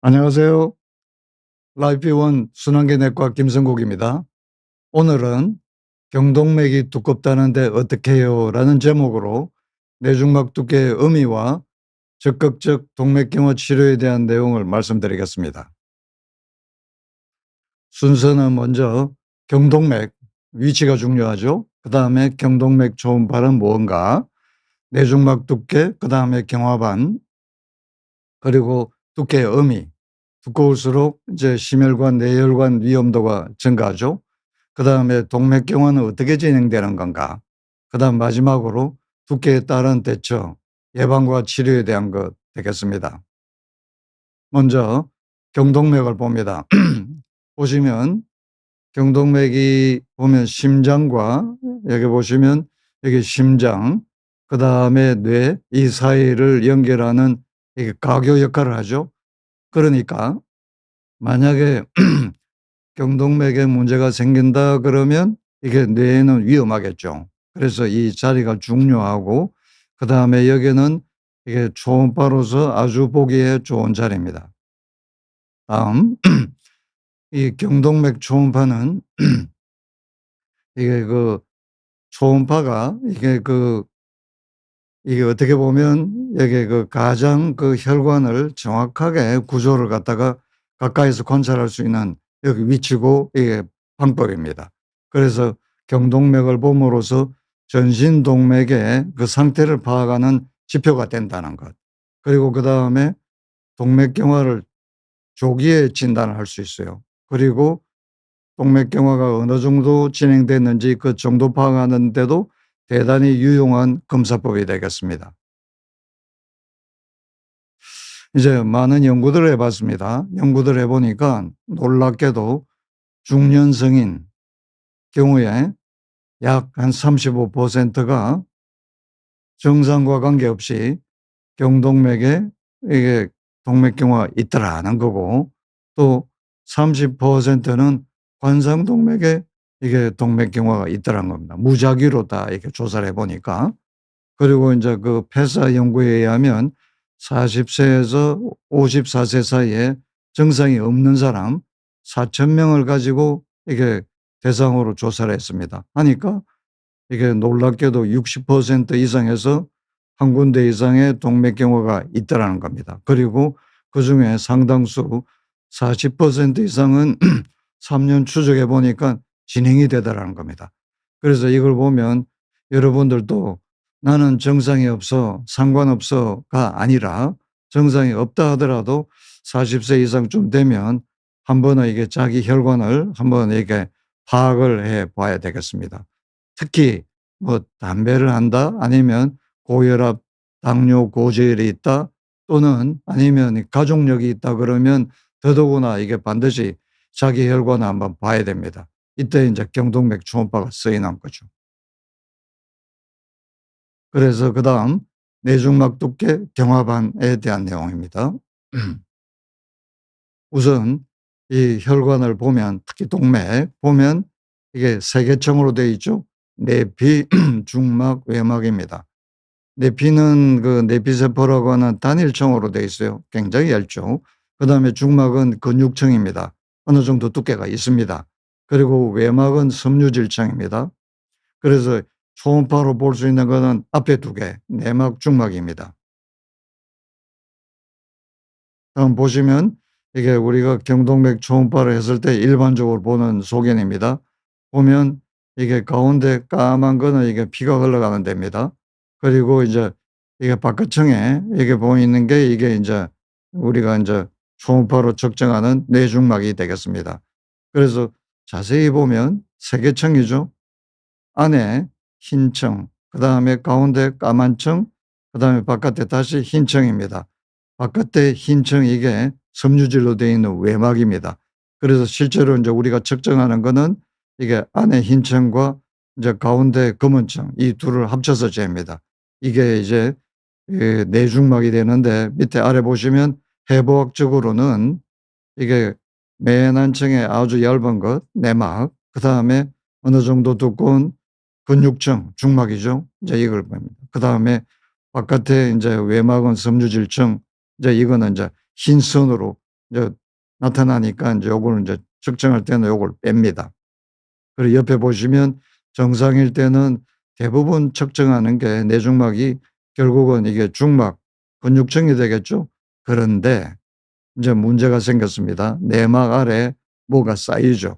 안녕하세요. 라이프원 순환계내과 김성국입니다. 오늘은 경동맥이 두껍다는데 어떻게 해요? 라는 제목으로 뇌중막 두께의 의미와 적극적 동맥경화 치료에 대한 내용을 말씀드리겠습니다. 순서는 먼저 경동맥, 위치가 중요하죠. 그 다음에 경동맥 초음파는 무언가, 뇌중막 두께, 그 다음에 경화반, 그리고 두께의 의미, 두꺼울수록 이제 심혈관, 뇌혈관 위험도가 증가하죠. 그 다음에 동맥경화는 어떻게 진행되는 건가. 그 다음 마지막으로 두께에 따른 대처, 예방과 치료에 대한 것 되겠습니다. 먼저 경동맥을 봅니다. 보시면 경동맥이 보면 심장과 여기 보시면 여기 심장, 그 다음에 뇌 이 사이를 연결하는 이게 가교 역할을 하죠. 그러니까 만약에 경동맥에 문제가 생긴다 그러면 이게 뇌에는 위험하겠죠. 그래서 이 자리가 중요하고 그다음에 여기는 이게 초음파로서 아주 보기에 좋은 자리입니다. 다음 이 경동맥 초음파는 이게 그 초음파가 이게 어떻게 보면 이게 그 가장 그 혈관을 정확하게 구조를 갖다가 가까이서 관찰할 수 있는 여기 위치고 이게 방법입니다. 그래서 경동맥을 봄으로써 전신 동맥의 그 상태를 파악하는 지표가 된다는 것. 그리고 그다음에 동맥경화를 조기에 진단을 할 수 있어요. 그리고 동맥경화가 어느 정도 진행됐는지 그 정도 파악하는 데도 대단히 유용한 검사법이 되겠습니다. 이제 많은 연구들을 해봤습니다. 연구들을 해보니까 놀랍게도 중년 성인 경우에 약 한 35%가 정상과 관계없이 경동맥에 이게 동맥경화가 있더라는 거고, 또 30%는 관상동맥에 이게 동맥경화가 있더라는 겁니다. 무작위로 다 이렇게 조사를 해보니까. 그리고 이제 그 폐사 연구에 의하면 40세에서 54세 사이에 증상이 없는 사람 4,000명을 가지고 이게 대상으로 조사를 했습니다. 하니까 이게 놀랍게도 60% 이상에서 한 군데 이상의 동맥경화가 있다라는 겁니다. 그리고 그중에 상당수 40% 이상은 3년 추적해 보니까 진행이 되더라는 겁니다. 그래서 이걸 보면 여러분들도 나는 정상이 없어 상관없어가 아니라 정상이 없다 하더라도 40세 이상쯤 되면 한번은 이게 자기 혈관을 한번 이렇게 파악을 해 봐야 되겠습니다. 특히 뭐 담배를 한다 아니면 고혈압, 당뇨, 고지혈이 있다 또는 아니면 가족력이 있다 그러면 더더구나 이게 반드시 자기 혈관을 한번 봐야 됩니다. 이때 이제 경동맥 초음파가 쓰이는 거죠. 그래서 그다음 뇌중막 두께 경화반에 대한 내용입니다. 우선 이 혈관을 보면 특히 동맥 보면 이게 세 개청으로 되어 있죠. 내피, 중막, 외막입니다. 내피는 그 내피세포라고 하는 단일청으로 되어 있어요. 굉장히 얇죠. 그다음에 중막은 근육청입니다. 어느 정도 두께가 있습니다. 그리고 외막은 섬유질청입니다. 그래서 초음파로 볼 수 있는 것은 앞에 두 개, 내막, 중막입니다. 다음 보시면 이게 우리가 경동맥 초음파를 했을 때 일반적으로 보는 소견입니다. 보면 이게 가운데 까만 거는 이게 피가 흘러가는 데입니다. 그리고 이제 이게 바깥층에 이게 보이는 게 이게 이제 우리가 이제 초음파로 측정하는 뇌중막이 되겠습니다. 그래서 자세히 보면 세 개 층이죠. 안에 흰 층, 그다음에 가운데 까만 층, 그다음에 바깥에 다시 흰 층입니다. 바깥에 흰 층 이게 섬유질로 되어 있는 외막입니다. 그래서 실제로 이제 우리가 측정하는 거는 이게 안에 흰 층과 이제 가운데 검은 층 이 둘을 합쳐서 잽니다. 이게 이제 내중막이 되는데 밑에 아래 보시면 해부학적으로는 이게 맨 안층에 아주 얇은 것 내막, 그다음에 어느 정도 두꺼운 근육층 중막이죠. 이제 이걸 봅니다. 그다음에 바깥에 이제 외막은 섬유질층, 이제 이거는 이제 흰 선으로 이제 나타나니까 인제 요거를 인제 측정할 때는 요걸 뺍니다. 그리고 옆에 보시면 정상일 때는 대부분 측정하는 게 내중막이 결국은 이게 중막 근육층이 되겠죠. 그런데 인제 문제가 생겼습니다. 내막 아래 뭐가 쌓이죠.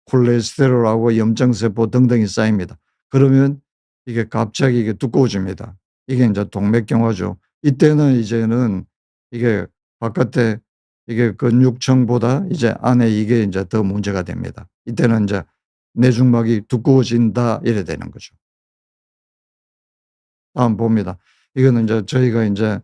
콜레스테롤하고 염증세포 등등이 쌓입니다. 그러면 이게 갑자기 이게 두꺼워집니다. 이게 인제 동맥경화죠. 이때는 이제는 이게 바깥에 이게 근육층보다 이제 안에 이게 인제 더 문제가 됩니다. 이때는 인제 '내중막이 두꺼워진다.' 이래 되는 거죠. 다음 봅니다. 이거는 인제 저희가 인제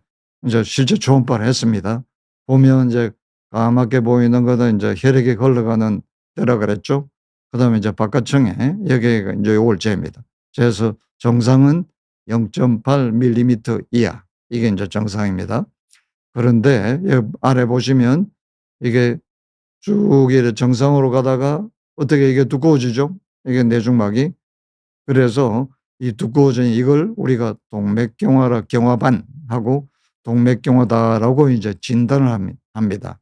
실제 초음파를 했습니다. 보면 인제 까맣게 보이는 거는 인제 혈액이 흘러가는 때라 그랬죠. 그다음에 이제 바깥층에 여기가 인제 요걸 잽니다. 재서 정상은 0.8 밀리미터 이하, 이게 인제 정상입니다. 그런데 여기 아래 보시면 이게 쭉 이렇게 정상으로 가다가 어떻게 이게 두꺼워지죠? 이게 내중막이. 그래서 이 두꺼워진 이걸 우리가 동맥경화라 경화반하고 동맥경화다라고 이제 진단을 합니다.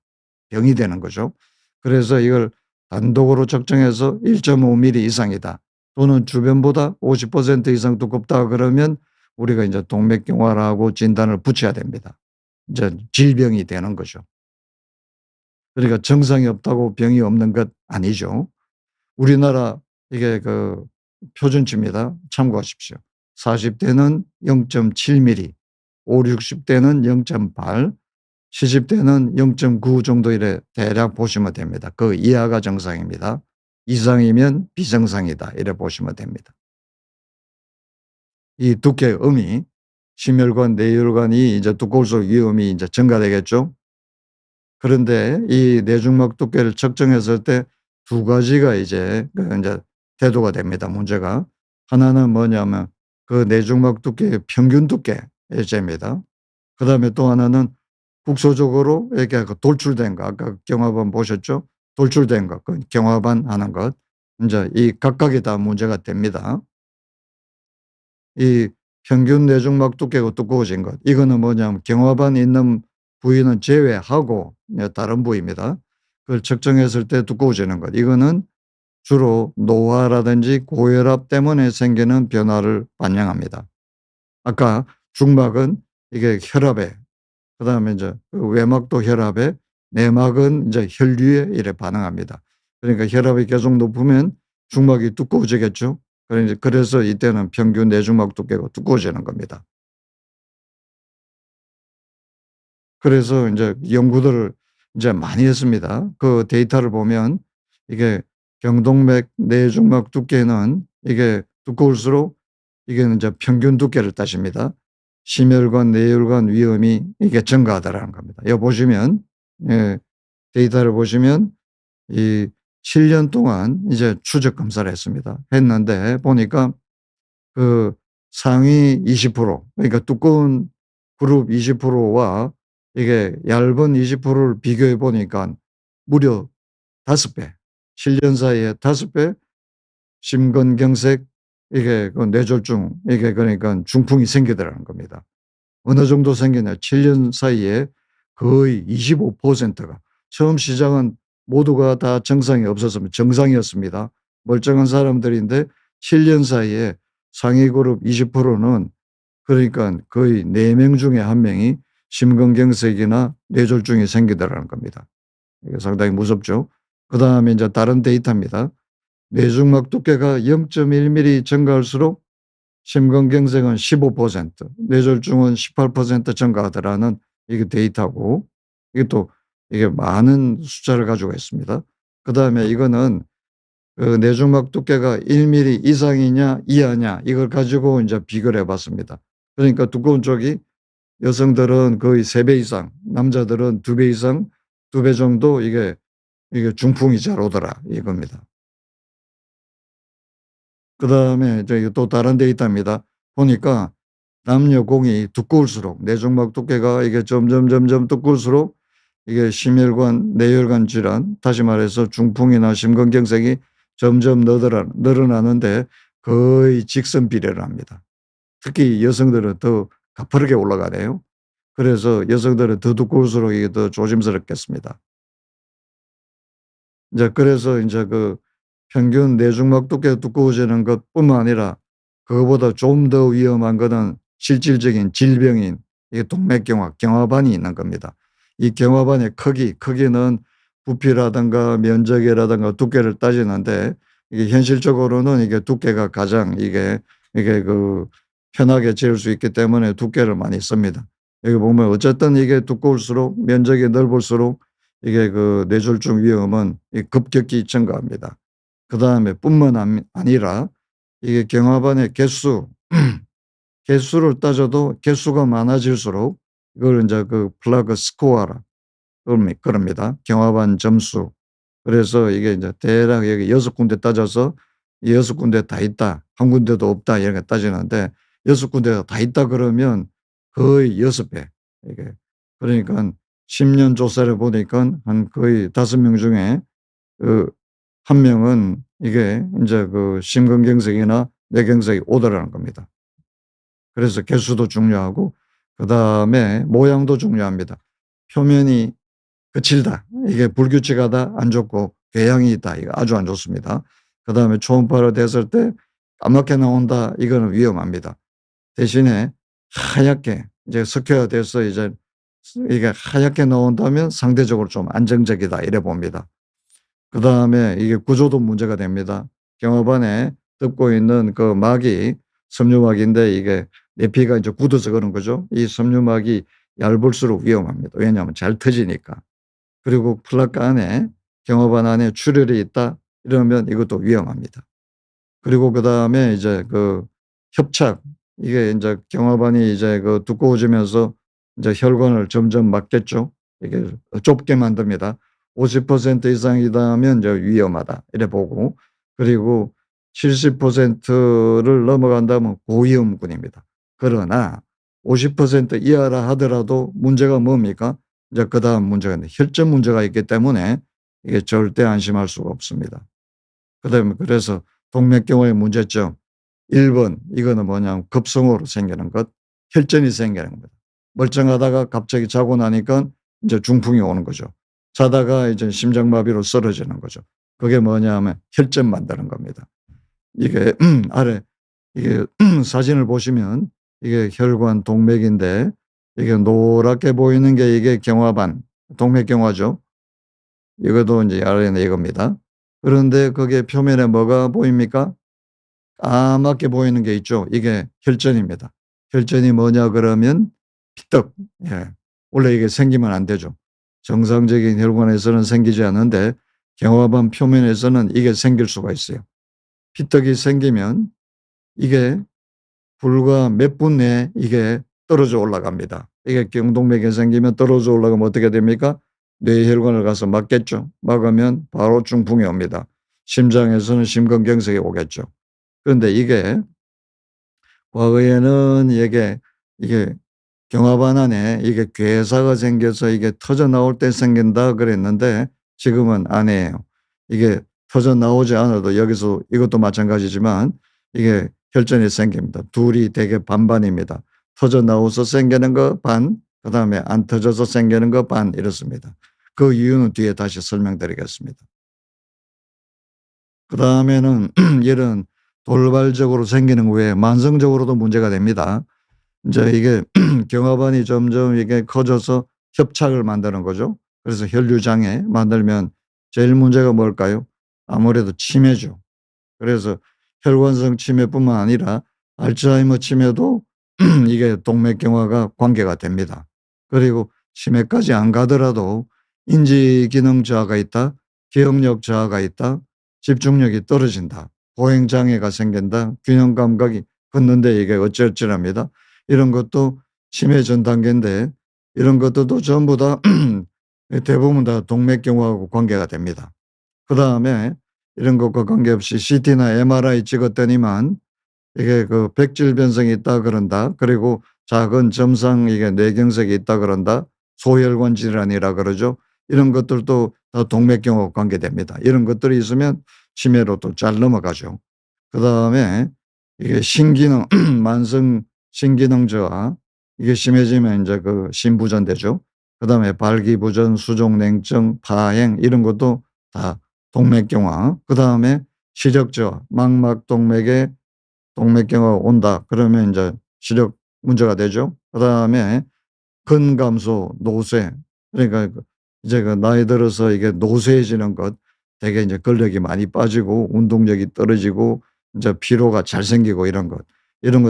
병이 되는 거죠. 그래서 이걸 단독으로 측정해서 1.5 밀리 이상이다, 또는 주변보다 50% 이상 두껍다 그러면 우리가 이제 동맥경화라고 진단을 붙여야 됩니다. 이제 질병이 되는 거죠. 그러니까 정상이 없다고 병이 없는 것 아니죠. 우리나라 이게 그 표준치입니다. 참고하십시오. 40 대는 0.7 밀리, 50-60 대는 0.8, 70 대는 0.9 정도 이래 대략 보시면 됩니다. 그 이하가 정상입니다. 이상이면 비정상이다 이래 보시면 됩니다. 이 두께의 음이 심혈관, 뇌혈관이 이제 두꺼울수록 위험이 이제 증가되겠죠. 그런데 이 내중막 두께를 측정했을 때 두 가지가 이제 인제 대두가 됩니다, 문제가. 하나는 뭐냐면 그 내중막 두께의 평균 두께에 잽니다. 그다음에 또 하나는 국소적으로 이렇게 그 돌출된 거, 아까 경화반 보셨죠? 돌출된 거, 그 경화반 하는 것. 인제 이 각각이 다 문제가 됩니다. 이 평균 내중막 두께가 두꺼워진 것, 이거는 뭐냐면 경화반이 있는 부위는 제외하고 다른 부위입니다. 그걸 측정했을 때 두꺼워지는 것, 이거는 주로 노화라든지 고혈압 때문에 생기는 변화를 반영합니다. 아까 중막은 이게 혈압에, 그다음에 이제 그 외막도 혈압에, 내막은 이제 혈류에 이래 반응합니다. 그러니까 혈압이 계속 높으면 중막이 두꺼워지겠죠. 그래서 이때는 평균 내중막 두께가 두꺼워지는 겁니다. 그래서 인제 연구들을 인제 많이 했습니다. 그 데이터를 보면 이게 경동맥 내중막 두께는 이게 두꺼울수록 이게는 이제 평균 두께를 따집니다. 심혈관, 뇌혈관 위험이 이게 증가하더라는 겁니다. 여기 보시면, 예, 데이터를 보시면 이 7년 동안 이제 추적 검사를 했습니다. 했는데 보니까 그 상위 20%, 그러니까 두꺼운 그룹 20%와 이게 얇은 20%를 비교해 보니까 무려 5배, 7년 사이에 5배 심근경색, 이게 그 뇌졸중, 이게 그러니까 중풍이 생기더라는 겁니다. 어느 정도 생기냐. 7년 사이에 거의 25%가, 처음 시작은 모두가 다 정상이 없었으면 정상이었습니다. 멀쩡한 사람들인데 7년 사이에 상위 그룹 20%는, 그러니까 거의 4명 중에 1 명이 심근경색이나 뇌졸중이 생기더라는 겁니다. 이게 상당히 무섭죠. 그다음에 인제 다른 데이터입니다. 뇌중막 두께가 0.1 밀리 증가할수록 심근경색은 15%, 뇌졸중은 18% 증가하더라는 이게 데이터고, 이게 또 이게 많은 숫자를 가지고 있습니다. 그다음에 이거는 그 내중막 두께가 1 밀리 이상이냐 이하냐 이걸 가지고 인제 비교를 해 봤습니다. 그러니까 두꺼운 쪽이 여성들은 거의 3배 이상, 남자들은 2배 이상, 2배 정도 이게 중풍이 잘 오더라 이겁니다. 그다음에 저기 또 다른 데이터입니다. 보니까 남녀 공이 두꺼울수록, 내중막 두께가 이게 점점 두꺼울수록 이게 심혈관, 뇌혈관 질환, 다시 말해서 중풍이나 심근경색이 점점 늘어나는데 거의 직선 비례를 합니다. 특히 여성들은 더 가파르게 올라가네요. 그래서 여성들은 더 두꺼울수록 이게 더 조심스럽겠습니다. 이제 그래서 인제 그 평균 내중막 두께가 두꺼워지는 것뿐만 아니라 그거보다 좀 더 위험한 거는 실질적인 질병인 이 동맥경화, 경화반이 있는 겁니다. 이 경화반의 크기는 부피라든가 면적이라든가 두께를 따지는데 이게 현실적으로는 이게 두께가 가장 이게 그 편하게 재을 수 있기 때문에 두께를 많이 씁니다. 여기 보면 어쨌든 이게 두꺼울수록 면적이 넓을수록 이게 그 뇌졸중 위험은 급격히 증가합니다. 그다음에 뿐만 아니라 이게 경화반의 개수를 따져도 개수가 많아질수록 이걸 인제 그 플라그 스코어라 그럽니다. 경화반 점수. 그래서 이게 인제 대략 여기 6 군데 따져서 6 군데 다 있다. 1 군데도 없다. 이렇게 따지는데 6 군데가 다 있다 그러면 거의 6 배. 이게 그러니깐 10년 조사를 보니깐 한 거의 5명 중에 그 1 명은 이게 인제 그 심근경색이나 뇌경색이 오더라는 겁니다. 그래서 개수도 중요하고 그다음에 모양도 중요합니다. 표면이 거칠다. 이게 불규칙하다. 안 좋고 궤양이 있다. 이거 아주 안 좋습니다. 그다음에 초음파로 됐을 때 까맣게 나온다. 이거는 위험합니다. 대신에 하얗게 이제 석회화돼서 이제 이게 하얗게 나온다면 상대적으로 좀 안정적이다. 이래 봅니다. 그다음에 이게 구조도 문제가 됩니다. 경화반에 덮고 있는 그 막이 섬유막인데 이게 내피가 이제 굳어서 그런 거죠. 이 섬유막이 얇을수록 위험합니다. 왜냐하면 잘 터지니까. 그리고 플라크 안에 경화반 안에 출혈이 있다 이러면 이것도 위험합니다. 그리고 그다음에 이제 그 협착 이게 인제 경화반이 이제 그 두꺼워지면서 인제 혈관을 점점 막겠죠. 이게 좁게 만듭니다. 50% 이상이다면 이제 위험하다 이래 보고 그리고 70%를 넘어간다면 고위험군입니다. 그러나 50% 이하라 하더라도 문제가 뭡니까? 이제 그다음 문제가 혈전 문제가 있기 때문에 이게 절대 안심할 수가 없습니다. 그다음에 그래서 동맥경화의 문제점 1 번 이거는 뭐냐면 급성으로 생기는 것, 혈전이 생기는 겁니다. 멀쩡하다가 갑자기 자고 나니까 인제 중풍이 오는 거죠. 자다가 이제 심장마비로 쓰러지는 거죠. 그게 뭐냐 하면 혈전 만드는 겁니다. 이게 아래 이게 사진을 보시면 이게 혈관 동맥인데 이게 노랗게 보이는 게 이게 경화반, 동맥경화죠. 이것도 인제 아래는 이겁니다. 그런데 거기에 표면에 뭐가 보입니까? 까맣게 보이는 게 있죠. 이게 혈전입니다. 혈전이 뭐냐 그러면 피떡. 예. 원래 이게 생기면 안 되죠. 정상적인 혈관에서는 생기지 않는데 경화반 표면에서는 이게 생길 수가 있어요. 피떡이 생기면 이게 불과 몇 분 내에 이게 떨어져 올라갑니다. 이게 경동맥이 생기면 떨어져 올라가면 어떻게 됩니까? 뇌혈관을 가서 막겠죠. 막으면 바로 중풍이 옵니다. 심장에서는 심근경색이 오겠죠. 그런데 이게 과거에는 이게 경화반 안에 이게 괴사가 생겨서 이게 터져 나올 때 생긴다 그랬는데 지금은 아니에요. 이게 터져 나오지 않아도 여기서 이것도 마찬가지지만 이게 혈전이 생깁니다. 둘이 되게 반반입니다. 터져 나와서 생기는 거 반, 그다음에 안 터져서 생기는 거 반 이렇습니다. 그 이유는 뒤에 다시 설명드리겠습니다. 그다음에는 이런 돌발적으로 생기는 후에 만성적으로도 문제가 됩니다. 인제 이게 경화반이 점점 이게 커져서 협착을 만드는 거죠. 그래서 혈류장애 만들면 제일 문제가 뭘까요? 아무래도 치매죠. 그래서 혈관성 치매뿐만 아니라 알츠하이머 치매도 이게 동맥경화가 관계가 됩니다. 그리고 치매까지 안 가더라도 인지기능 저하가 있다, 기억력 저하가 있다, 집중력이 떨어진다, 보행장애가 생긴다, 균형 감각이 걷는데 이게 어찌어찌합니다. 이런 것도 치매 전 단계인데 이런 것들도 전부 다 대부분 다 동맥경화하고 관계가 됩니다. 그다음에 이런 것과 관계없이 CT나 MRI 찍었더니만 이게 그 백질 변성이 있다 그런다. 그리고 작은 점상 이게 뇌경색이 있다 그런다. 소혈관 질환이라 그러죠. 이런 것들도 다 동맥경화와 관계됩니다. 이런 것들이 있으면 치매로 또 잘 넘어가죠. 그다음에 이게 신기능 만성 신기능 저하 이게 심해지면 인제 그 심부전되죠. 그다음에 발기부전, 수족냉증, 파행 이런 것도 다 동맥경화. 그다음에 시력저하, 망막동맥에 동맥경화가 온다 그러면 인제 시력 문제가 되죠. 그다음에 근감소, 노쇠 그러니까 이제 나이 들어서 이게 노쇠해지는 것 되게 인제 근력이 많이 빠지고 운동력이 떨어지고 인제 피로가 잘 생기고 이런 거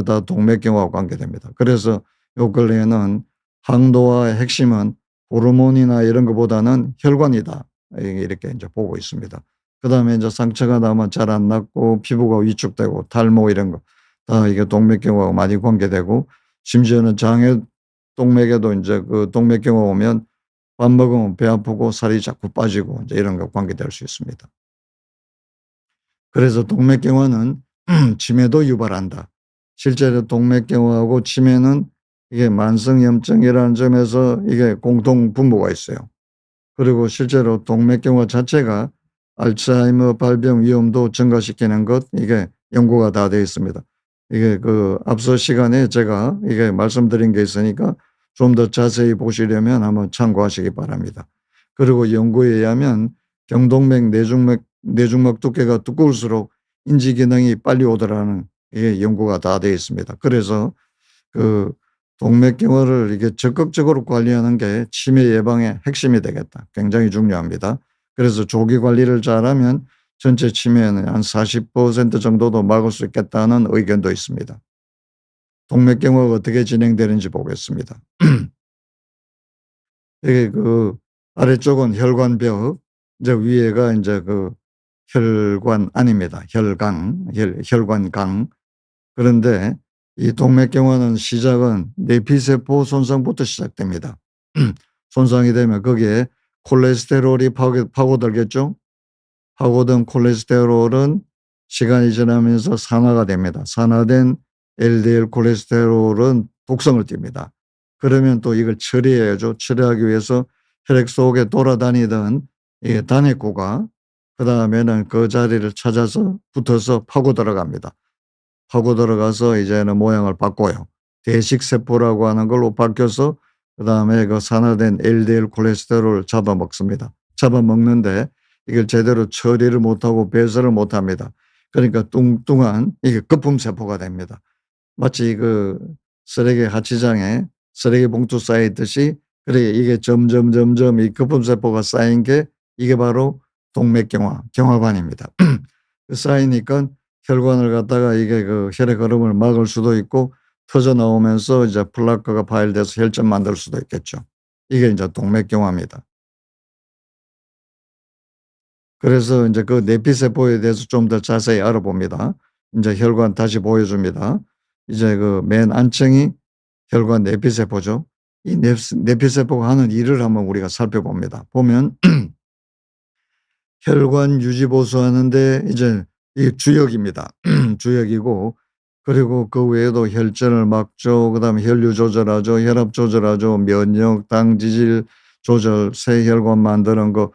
다 동맥경화와 관계됩니다. 그래서 요 근래에는 항노화의 핵심은 호르몬이나 이런 것보다는 혈관이다. 이렇게 인제 보고 있습니다. 그다음에 인제 상처가 나면 잘 안 낫고 피부가 위축되고 탈모 이런 거 다 이게 동맥경화하고 많이 관계되고 심지어는 장애 동맥에도 인제 그 동맥경화 오면 밥 먹으면 배 아프고 살이 자꾸 빠지고 인제 이런 거 관계될 수 있습니다. 그래서 동맥경화는 치매도 유발한다. 실제로 동맥경화하고 치매는 이게 만성염증이라는 점에서 이게 공통 분모가 있어요. 그리고 실제로 동맥경화 자체가 알츠하이머 발병 위험도 증가시키는 것 이게 연구가 다 되어 있습니다. 이게 그 앞서 시간에 제가 이게 말씀드린 게 있으니까 좀 더 자세히 보시려면 한번 참고하시기 바랍니다. 그리고 연구에 의하면 경동맥, 뇌중막 두께가 두꺼울수록 인지 기능이 빨리 오더라는 이게 연구가 다 되어 있습니다. 그래서 그 동맥경화를 이게 적극적으로 관리하는 게 치매 예방의 핵심이 되겠다. 굉장히 중요합니다. 그래서 조기 관리를 잘하면 전체 치매는 한 40% 정도도 막을 수 있겠다는 의견도 있습니다. 동맥경화가 어떻게 진행되는지 보겠습니다. 이게 그 아래쪽은 혈관벽, 이제 위에가 인제 그 혈관 안입니다. 혈관강. 그런데 이 동맥경화는 시작은 내피세포 손상부터 시작됩니다. 손상이 되면 거기에 콜레스테롤이 파고들겠죠. 파고든 콜레스테롤은 시간이 지나면서 산화가 됩니다. 산화된 LDL 콜레스테롤은 독성을 띱니다. 그러면 또 이걸 처리해야죠. 처리하기 위해서 혈액 속에 돌아다니던 이 단핵구가 그다음에는 그 자리를 찾아서 붙어서 파고 들어갑니다. 파고 들어가서 이제는 모양을 바꿔요. 대식세포라고 하는 걸로 바뀌어서 그다음에 그 산화된 LDL 콜레스테롤을 잡아먹습니다. 잡아먹는데 이걸 제대로 처리를 못하고 배설을 못합니다. 그러니까 뚱뚱한 이게 거품세포가 됩니다. 마치 그 쓰레기 하치장에 쓰레기 봉투 쌓이듯이 그래 이게 점점점점 이 거품세포가 쌓인 게 이게 바로 동맥경화, 경화관입니다. 그 쌓이니까 혈관을 갖다가 이게 그 혈액 흐름을 막을 수도 있고 터져 나오면서 이제 플라크가 파열돼서 혈전 만들 수도 있겠죠. 이게 이제 동맥경화입니다. 그래서 인제 그 내피세포에 대해서 좀 더 자세히 알아봅니다. 인제 혈관 다시 보여줍니다. 이제 그 맨 안층이 혈관 내피세포죠. 이 내피세포가 하는 일을 한번 우리가 살펴봅니다. 보면 혈관 유지 보수하는 데 이제 이 주역입니다. 주역이고 그리고 그 외에도 혈전을 막죠. 그다음에 혈류 조절하죠. 혈압 조절하죠. 면역, 당 지질 조절, 새 혈관 만드는 거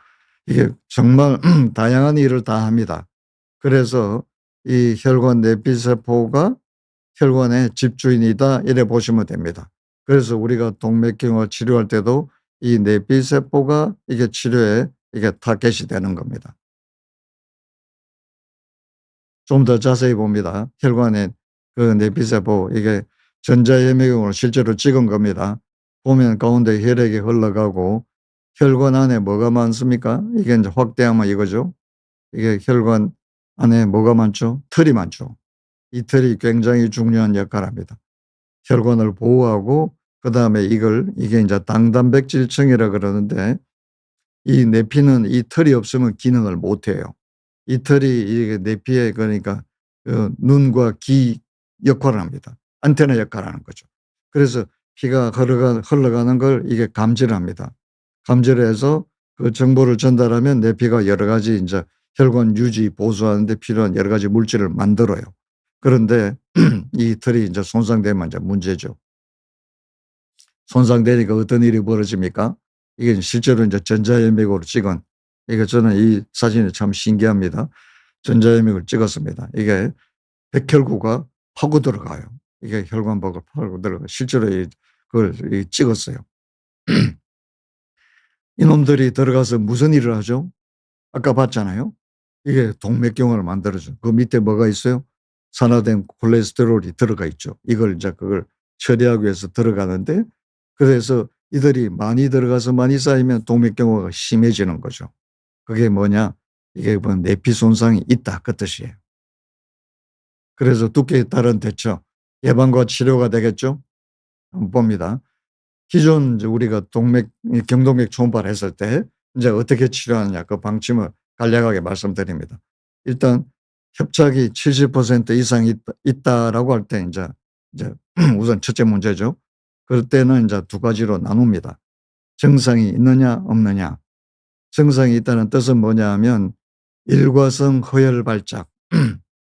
이게 정말 다양한 일을 다 합니다. 그래서 이 혈관 내피세포가 혈관의 집주인이다 이래 보시면 됩니다. 그래서 우리가 동맥경화 치료할 때도 이 내피세포가 이게 치료에 이게 타겟이 되는 겁니다. 좀 더 자세히 봅니다. 혈관의 그 내피세포 이게 전자현미경으로 실제로 찍은 겁니다. 보면 가운데 혈액이 흘러가고 혈관 안에 뭐가 많습니까? 이게 이제 확대하면 이거죠. 이게 혈관 안에 뭐가 많죠? 털이 많죠. 이 털이 굉장히 중요한 역할을 합니다. 혈관을 보호하고 그다음에 이게 이제 당단백질층이라 그러는데 이 내피는 이 털이 없으면 기능을 못 해요. 이 털이 이게 내피에 그러니까 그 눈과 귀 역할을 합니다. 안테나 역할을 하는 거죠. 그래서 피가 흘러가는 걸 이게 감지를 합니다. 감지를 해서 그 정보를 전달하면 내피가 여러 가지 인제 혈관 유지 보수하는 데 필요한 여러 가지 물질을 만들어요. 그런데 이 털이 인제 손상되면 인제 문제죠. 손상되니까 어떤 일이 벌어집니까? 이게 실제로 인제 전자현미경으로 찍은 이게 저는 이 사진이 참 신기합니다. 전자현미경을 찍었습니다. 이게 백혈구가 파고 들어가요. 이게 혈관벽을 파고 들어가요. 실제로 이 그걸 찍었어요. 이놈들이 들어가서 무슨 일을 하죠? 아까 봤잖아요. 이게 동맥경화를 만들어줘. 그 밑에 뭐가 있어요? 산화된 콜레스테롤이 들어가 있죠. 이걸 이제 그걸 처리하기 위해서 들어가는데, 그래서 이들이 많이 들어가서 많이 쌓이면 동맥경화가 심해지는 거죠. 그게 뭐냐? 이게 뭐 내피 손상이 있다 그 뜻이에요. 그래서 두께에 따른 대처, 예방과 치료가 되겠죠? 한번 봅니다. 기존 이제 우리가 경동맥 초음파를 했을 때 이제 어떻게 치료하느냐 그 방침을 간략하게 말씀드립니다. 일단 협착이 70% 이상 있다라고 할 때 이제 우선 첫째 문제죠. 그럴 때는 이제 두 가지로 나눕니다. 증상이 있느냐 없느냐. 증상이 있다는 뜻은 뭐냐 하면 일과성 허혈 발작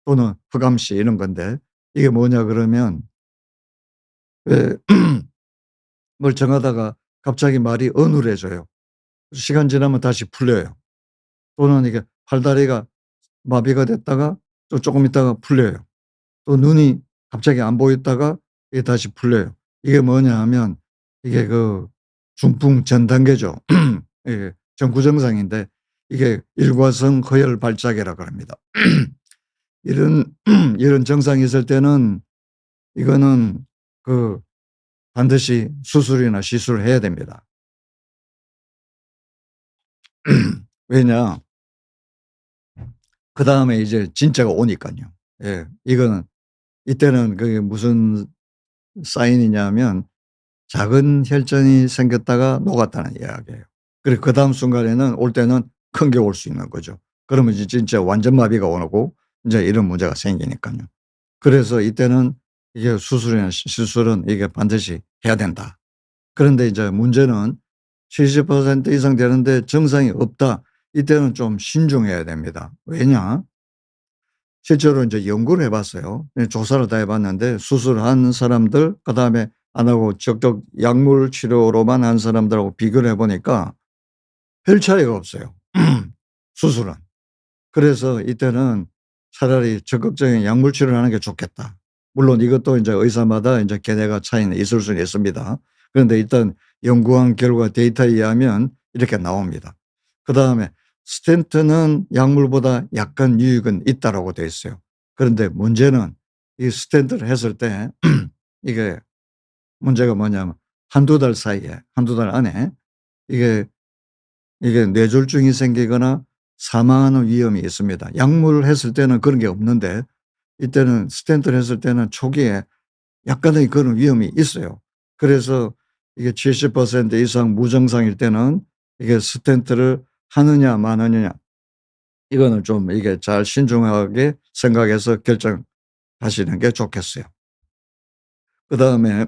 또는 흑암시 이런 건데, 이게 뭐냐 그러면 왜 멀쩡하다가 갑자기 말이 어눌해져요. 시간 지나면 다시 풀려요. 또는 이게 팔다리가 마비가 됐다가 또 조금 있다가 풀려요. 또 눈이 갑자기 안 보였다가 이게 다시 풀려요. 이게 뭐냐 하면 이게 그 중풍 전 단계죠. 예, 전구 증상인데 이게 일과성 허혈 발작이라고 합니다. 이런 증상이 있을 때는 이거는 그 반드시 수술이나 시술을 해야 됩니다. 왜냐? 그다음에 이제 진짜가 오니깐요. 예. 이거는 이때는 그게 무슨 사인이냐면 작은 혈전이 생겼다가 녹았다는 이야기예요. 그리고 그다음 순간에는 올 때는 큰 게 올 수 있는 거죠. 그러면 이제 진짜 완전 마비가 오고 인제 이런 문제가 생기니깐요. 그래서 이때는 이게 수술이나 시술은 이게 반드시 해야 된다. 그런데 이제 문제는 70% 이상 되는데 증상이 없다. 이때는 좀 신중해야 됩니다. 왜냐? 실제로 이제 연구를 해 봤어요. 예, 조사를 다 해 봤는데 수술한 사람들 그다음에 안 하고 적극 약물 치료로만 한 사람들하고 비교를 해 보니까 별 차이가 없어요, 수술은. 그래서 이때는 차라리 적극적인 약물 치료를 하는 게 좋겠다. 물론 이것도 인제 의사마다 인제 견해가 차이는 있을 수는 있습니다. 그런데 일단 연구한 결과 데이터에 의하면 이렇게 나옵니다. 그다음에 스텐트는 약물보다 약간 유익은 있다라고 되어 있어요. 그런데 문제는 이 스텐트를 했을 때 이게 문제가 뭐냐면 한두 달 사이에, 한두 달 안에 이게 뇌졸중이 생기거나 사망하는 위험이 있습니다. 약물을 했을 때는 그런 게 없는데 이때는 스텐트를 했을 때는 초기에 약간의 그런 위험이 있어요. 그래서 이게 70% 이상 무증상일 때는 이게 스텐트를 하느냐 마느냐 이거는 좀 이게 잘 신중하게 생각해서 결정하시는 게 좋겠어요. 그다음에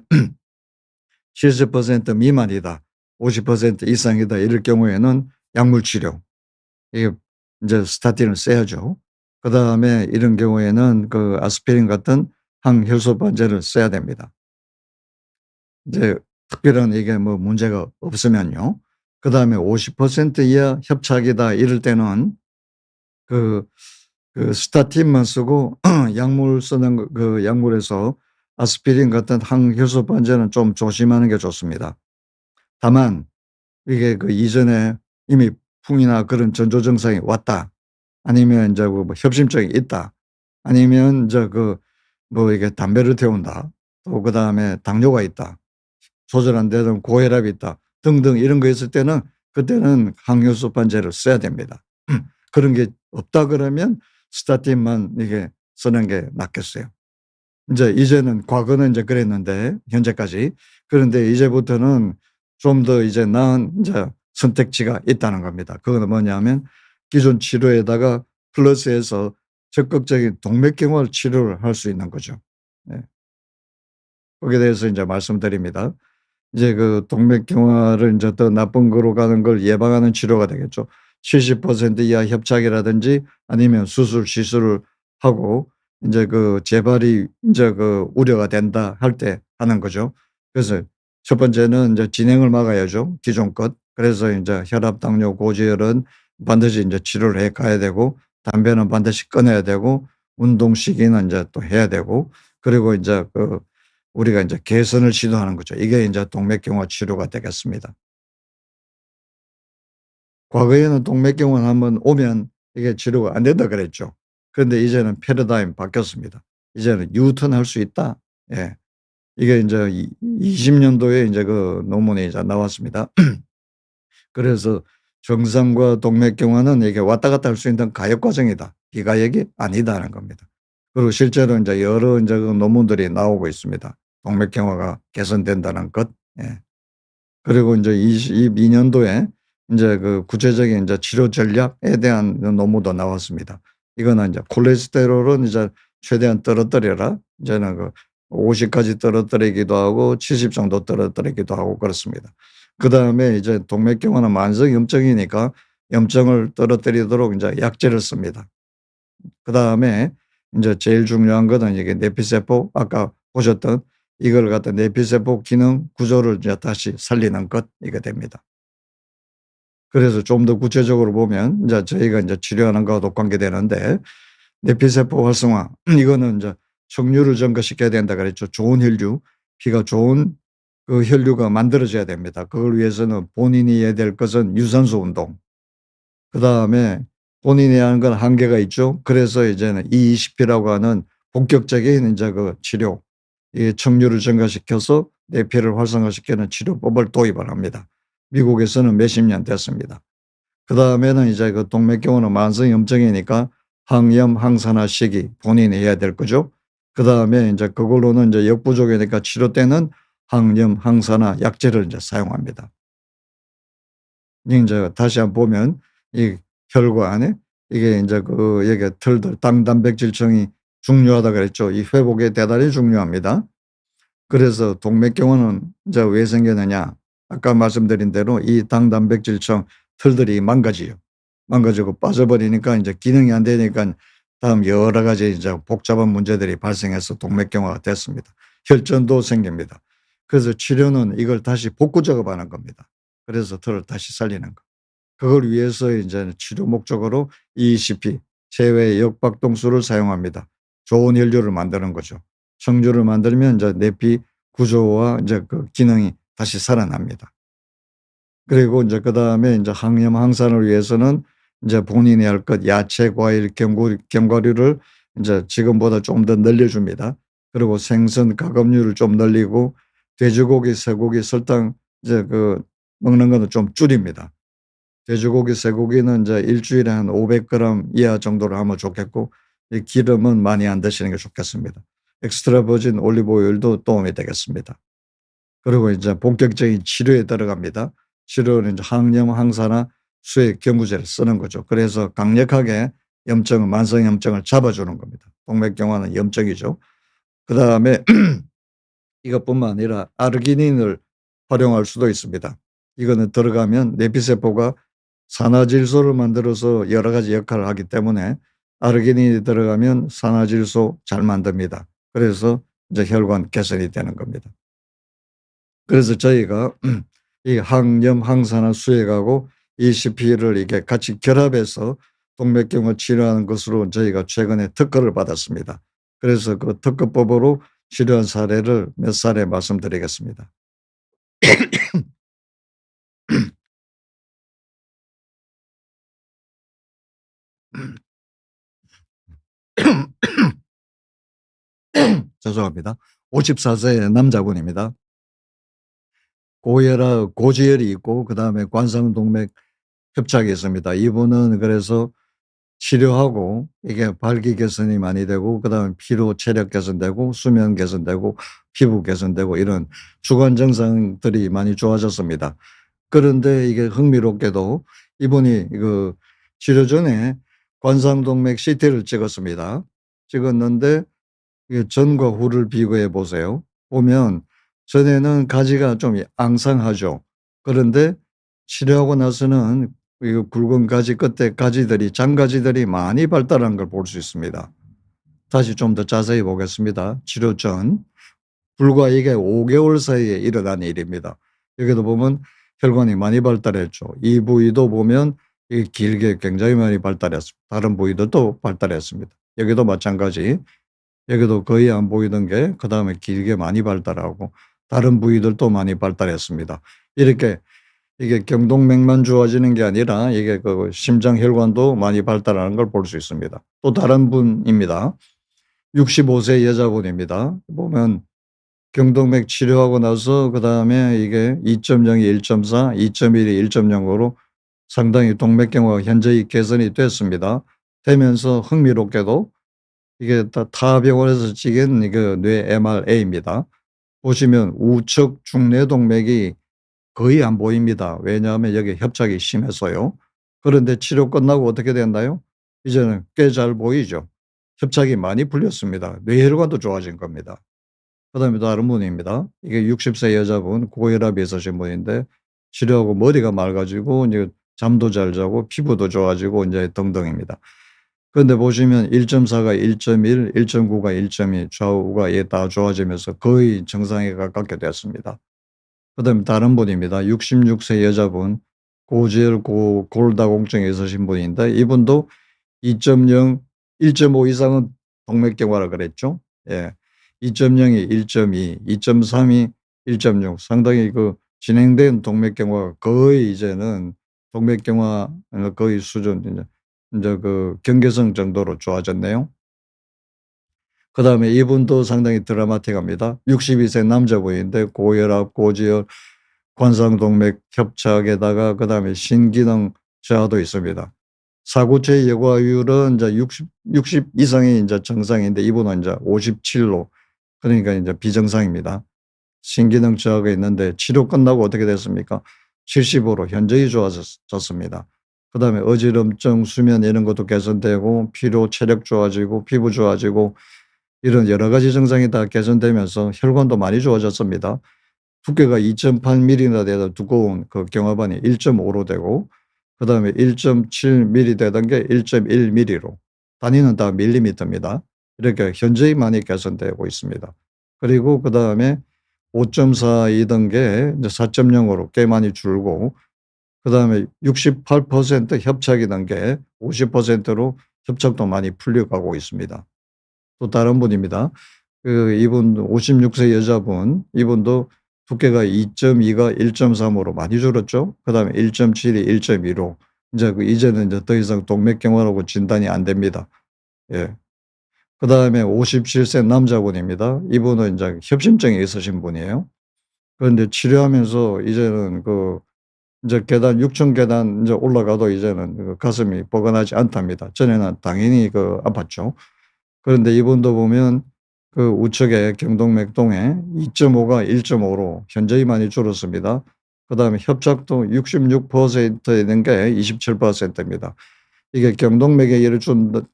70% 미만이다, 50% 이상이다 이럴 경우에는 약물 치료, 이게 인제 스타틴을 써야죠. 그다음에 이런 경우에는 그 아스피린 같은 항혈소 반제를 써야 됩니다. 이제 특별한 이게 뭐 문제가 없으면요. 그다음에 50% 이하 협착이다 이럴 때는 그 스타틴만 쓰고 약물 쓰는 그 약물에서 아스피린 같은 항혈소 반제는 좀 조심하는 게 좋습니다. 다만 이게 그 이전에 이미 풍이나 그런 전조 증상이 왔다, 아니면 인제 뭐 협심증이 있다, 아니면 인제 뭐 이게 담배를 태운다, 또 그다음에 당뇨가 있다, 조절 안 되는 고혈압이 있다 등등 이런 거 있을 때는 그때는 항효소 반제를 써야 됩니다. 그런 게 없다 그러면 스타틴만 이게 쓰는 게 낫겠어요. 인제 이제는 과거는 인제 그랬는데 현재까지. 그런데 이제부터는 좀 더 이제 나은 인제 선택지가 있다는 겁니다. 그거는 뭐냐면 기존 치료에다가 플러스해서 적극적인 동맥경화 치료를 할 수 있는 거죠. 네. 거기에 대해서 인제 말씀드립니다. 이제 그 동맥경화를 인제 더 나쁜 거로 가는 걸 예방하는 치료가 되겠죠. 70% 이하 협착이라든지 아니면 수술, 시술을 하고 인제 그 재발이 인제 그 우려가 된다 할 때 하는 거죠. 그래서 첫 번째는 인제 진행을 막아야죠, 기존 것. 그래서 인제 혈압, 당뇨, 고지혈은 반드시 인제 치료를 해 가야 되고, 담배는 반드시 끊어야 되고, 운동 시기는 인제 또 해야 되고, 그리고 인제 우리가 이제 개선을 시도하는 거죠. 이게 이제 동맥경화 치료가 되겠습니다. 과거에는 동맥경화 한번 오면 이게 치료가 안 된다 그랬죠. 그런데 이제는 패러다임 바뀌었습니다. 이제는 유턴할 수 있다. 예. 이게 인제 20 년도에 인제 그 논문이 이제 나왔습니다. 그래서 정상과 동맥경화는 이게 왔다 갔다 할 수 있는 가역 과정이다. 비가역이 아니다는 겁니다. 그리고 실제로 인제 여러 인제 그 논문들이 나오고 있습니다. 동맥경화가 개선된다는 것. 예. 그리고 인제 22 년도에 인제 그 구체적인 인제 치료 전략에 대한 논문도 나왔습니다. 이거는 인제 콜레스테롤은 이제 최대한 떨어뜨려라. 이제는 그 50 까지 떨어뜨리기도 하고 70 정도 떨어뜨리기도 하고 그렇습니다. 그다음에 이제 동맥경화는 만성 염증이니까 염증을 떨어뜨리도록 인제 약제를 씁니다. 그다음에 인제 제일 중요한 거는 이게 내피세포 아까 보셨던 이걸 갖다 내피세포 기능 구조를 이제 다시 살리는 것 이게 됩니다. 그래서 좀 더 구체적으로 보면 인제 저희가 인제 치료하는 거하고도 관계되는데 내피세포 활성화 이거는 인제 척류를 증가시켜야 된다 그랬죠. 좋은 혈류, 피가 좋은 그 혈류가 만들어져야 됩니다. 그걸 위해서는 본인이 해야 될 것은 유산소 운동. 그다음에 본인이 하는 건 한계가 있죠. 그래서 이제는 ECP라고 하는 본격적인 인제 그 치료 이 척류를 증가시켜서 내피를 활성화시키는 치료법을 도입을 합니다. 미국에서는 몇십 년 됐습니다. 그다음에는 이제 그 동맥경화는 만성 염증이니까 항염 항산화 시기 본인이 해야 될 거죠. 그다음에 인제 그걸로는 인제 역부족이니까 치료 때는 항염 항산화 약제를 인제 사용합니다. 인제 다시 한번 보면 이 혈관에 이게 인제 그 여기에 털들 당 단백질층이 중요하다 그랬죠. 이 회복에 대단히 중요합니다. 그래서 동맥경화는 이제 왜 생기느냐. 아까 말씀드린 대로 이 당 단백질층 털들이 망가져요. 망가지고 빠져버리니까 인제 기능이 안 되니깐 다음 여러 가지 이제 복잡한 문제들이 발생해서 동맥경화가 됐습니다. 혈전도 생깁니다. 그래서 치료는 이걸 다시 복구 작업하는 겁니다. 그래서 털을 다시 살리는 거. 그걸 위해서 인제는 치료 목적으로 ECP 체외 역박동수를 사용합니다. 좋은 혈류를 만드는 거죠. 척류를 만들면 인제 내피 구조와 인제 그 기능이 다시 살아납니다. 그리고 인제 그다음에 인제 항염 항산을 위해서는 인제 본인이 할 것 야채, 과일, 견과류를 인제 지금보다 좀 더 늘려 줍니다. 그리고 생선, 가금류를 좀 늘리고 돼지고기, 쇠고기, 설탕 이제 그 먹는 거는 좀 줄입니다. 돼지고기, 쇠고기는 인제 일 주일에 한 500 그램 이하 정도로 하면 좋겠고 이 기름은 많이 안 드시는 게 좋겠습니다. 엑스트라 버진 올리브 오일도 도움이 되겠습니다. 그리고 이제 본격적인 치료에 들어갑니다. 치료는 이제 항염, 항산화, 수액 경구제를 쓰는 거죠. 그래서 강력하게 염증, 만성 염증을 잡아주는 겁니다. 동맥경화는 염증이죠. 그다음에 이것뿐만 아니라 아르기닌을 활용할 수도 있습니다. 이거는 들어가면 내피세포가 산화질소를 만들어서 여러 가지 역할을 하기 때문에 아르기닌이 들어가면 산화질소 잘 만듭니다. 그래서 이제 혈관 개선이 되는 겁니다. 그래서 저희가 이 항염 항산화 수액하고 ECP를 이게 같이 결합해서 동맥경화 치료하는 것으로 저희가 최근에 특허를 받았습니다. 그래서 그 특허법으로 치료한 사례를 몇 사례 말씀드리겠습니다. 죄송합니다. 54 세의 남자분입니다. 고지혈이 있고 그다음에 관상동맥 협착이 있습니다. 이분은 그래서 치료하고 이게 발기 개선이 많이 되고 그다음에 피로 체력 개선되고 수면 개선되고 피부 개선되고 이런 주관 증상들이 많이 좋아졌습니다. 그런데 이게 흥미롭게도 이분이 그 치료 전에 관상동맥 CT를 찍었습니다. 찍었는데 이게 전과 후를 비교해 보세요. 보면 전에는 가지가 좀 앙상하죠. 그런데 치료하고 나서는 이 굵은 가지 끝에 가지들이 장가지들이 많이 발달한 걸 볼 수 있습니다. 다시 좀 더 자세히 보겠습니다. 치료 전 불과 이게 5 개월 사이에 일어난 일입니다. 여기도 보면 혈관이 많이 발달했죠. 이 부위도 보면 이 길게 굉장히 많이 발달했습니다. 다른 부위들도 발달했습니다. 여기도 마찬가지 여기도 거의 안 보이던 게 그다음에 길게 많이 발달하고 다른 부위들도 많이 발달했습니다. 이렇게 이게 경동맥만 좋아지는 게 아니라 이게 그 심장혈관도 많이 발달하는 걸 볼 수 있습니다. 또 다른 분입니다. 65세 여자분입니다. 보면 경동맥 치료하고 나서 그다음에 이게 2.0이 1.4, 2.1이 1.0으로 상당히 동맥경화가 현저히 개선이 됐습니다. 되면서 흥미롭게도 이게 타 병원에서 찍은 그 뇌 MRA입니다. 보시면 우측 중뇌동맥이 거의 안 보입니다. 왜냐하면 여기 협착이 심해서요. 그런데 치료 끝나고 어떻게 됐나요? 이제는 꽤 잘 보이죠. 협착이 많이 풀렸습니다. 뇌혈관도 좋아진 겁니다. 그다음에 다른 분입니다. 이게 60세 여자분 고혈압이 있으신 분인데 치료하고 머리가 맑아지고 이제 잠도 잘 자고 피부도 좋아지고 인제 등등입니다. 그런데 보시면 1.4가 1.1, 1.9가 1.2 좌우가 다 좋아지면서 거의 정상에 가깝게 됐습니다. 그다음에 다른 분입니다. 66세 여자분 고지혈 골다공증이 있으신 분인데 이분도 2.0, 1.5 이상은 동맥경화라 그랬죠. 예. 2.0이 1.2, 2.3이 1.6 상당히 그 진행된 동맥경화가 거의 이제는 동맥경화 거의 수준 인제 그 경계성 정도로 좋아졌네요. 그다음에 이분도 상당히 드라마틱합니다. 62세 남자분인데 고혈압, 고지혈, 관상동맥 협착에다가 그다음에 신기능 저하도 있습니다. 사고체 여과율은 이제 60 이상이 인제 정상인데 이분은 인제 57로 그러니까 인제 비정상입니다. 신기능 저하가 있는데 치료 끝나고 어떻게 됐습니까? 75로 현저히 좋아졌습니다. 그다음에 어지럼증, 수면 이런 것도 개선되고 피로, 체력 좋아지고 피부 좋아지고 이런 여러 가지 증상이 다 개선되면서 혈관도 많이 좋아졌습니다. 두께가 2.8mm나 되던 두꺼운 그 경화반이 1.5로 되고 그다음에 1.7mm 되던 게 1.1mm로 단위는 다 밀리미터입니다. 이렇게 현저히 많이 개선되고 있습니다. 그리고 그다음에 5.4이던 게 이제 4.0으로 꽤 많이 줄고 그다음에 68% 협착이던 게 50%로 협착도 많이 풀려가고 있습니다. 또 다른 분입니다. 그 이분 56세 여자분 이분도 두께가 2.2가 1.3으로 많이 줄었죠. 그다음에 1.7이 1.2로 인제 이제는 인제 더 이상 동맥경화라고 진단이 안 됩니다. 예. 그다음에 57세 남자분입니다. 이분은 인제 협심증이 있으신 분이에요. 그런데 치료하면서 이제는 그 인제 계단 6층 계단 인제 올라가도 이제는 그 가슴이 뻐근하지 않답니다. 전에는 당연히 그 아팠죠. 그런데 이분도 보면 그 우측에 경동맥동에 2.5가 1.5로 현저히 많이 줄었습니다. 그다음에 협착도 66% 있는 게 27%입니다. 이게 경동맥의 열이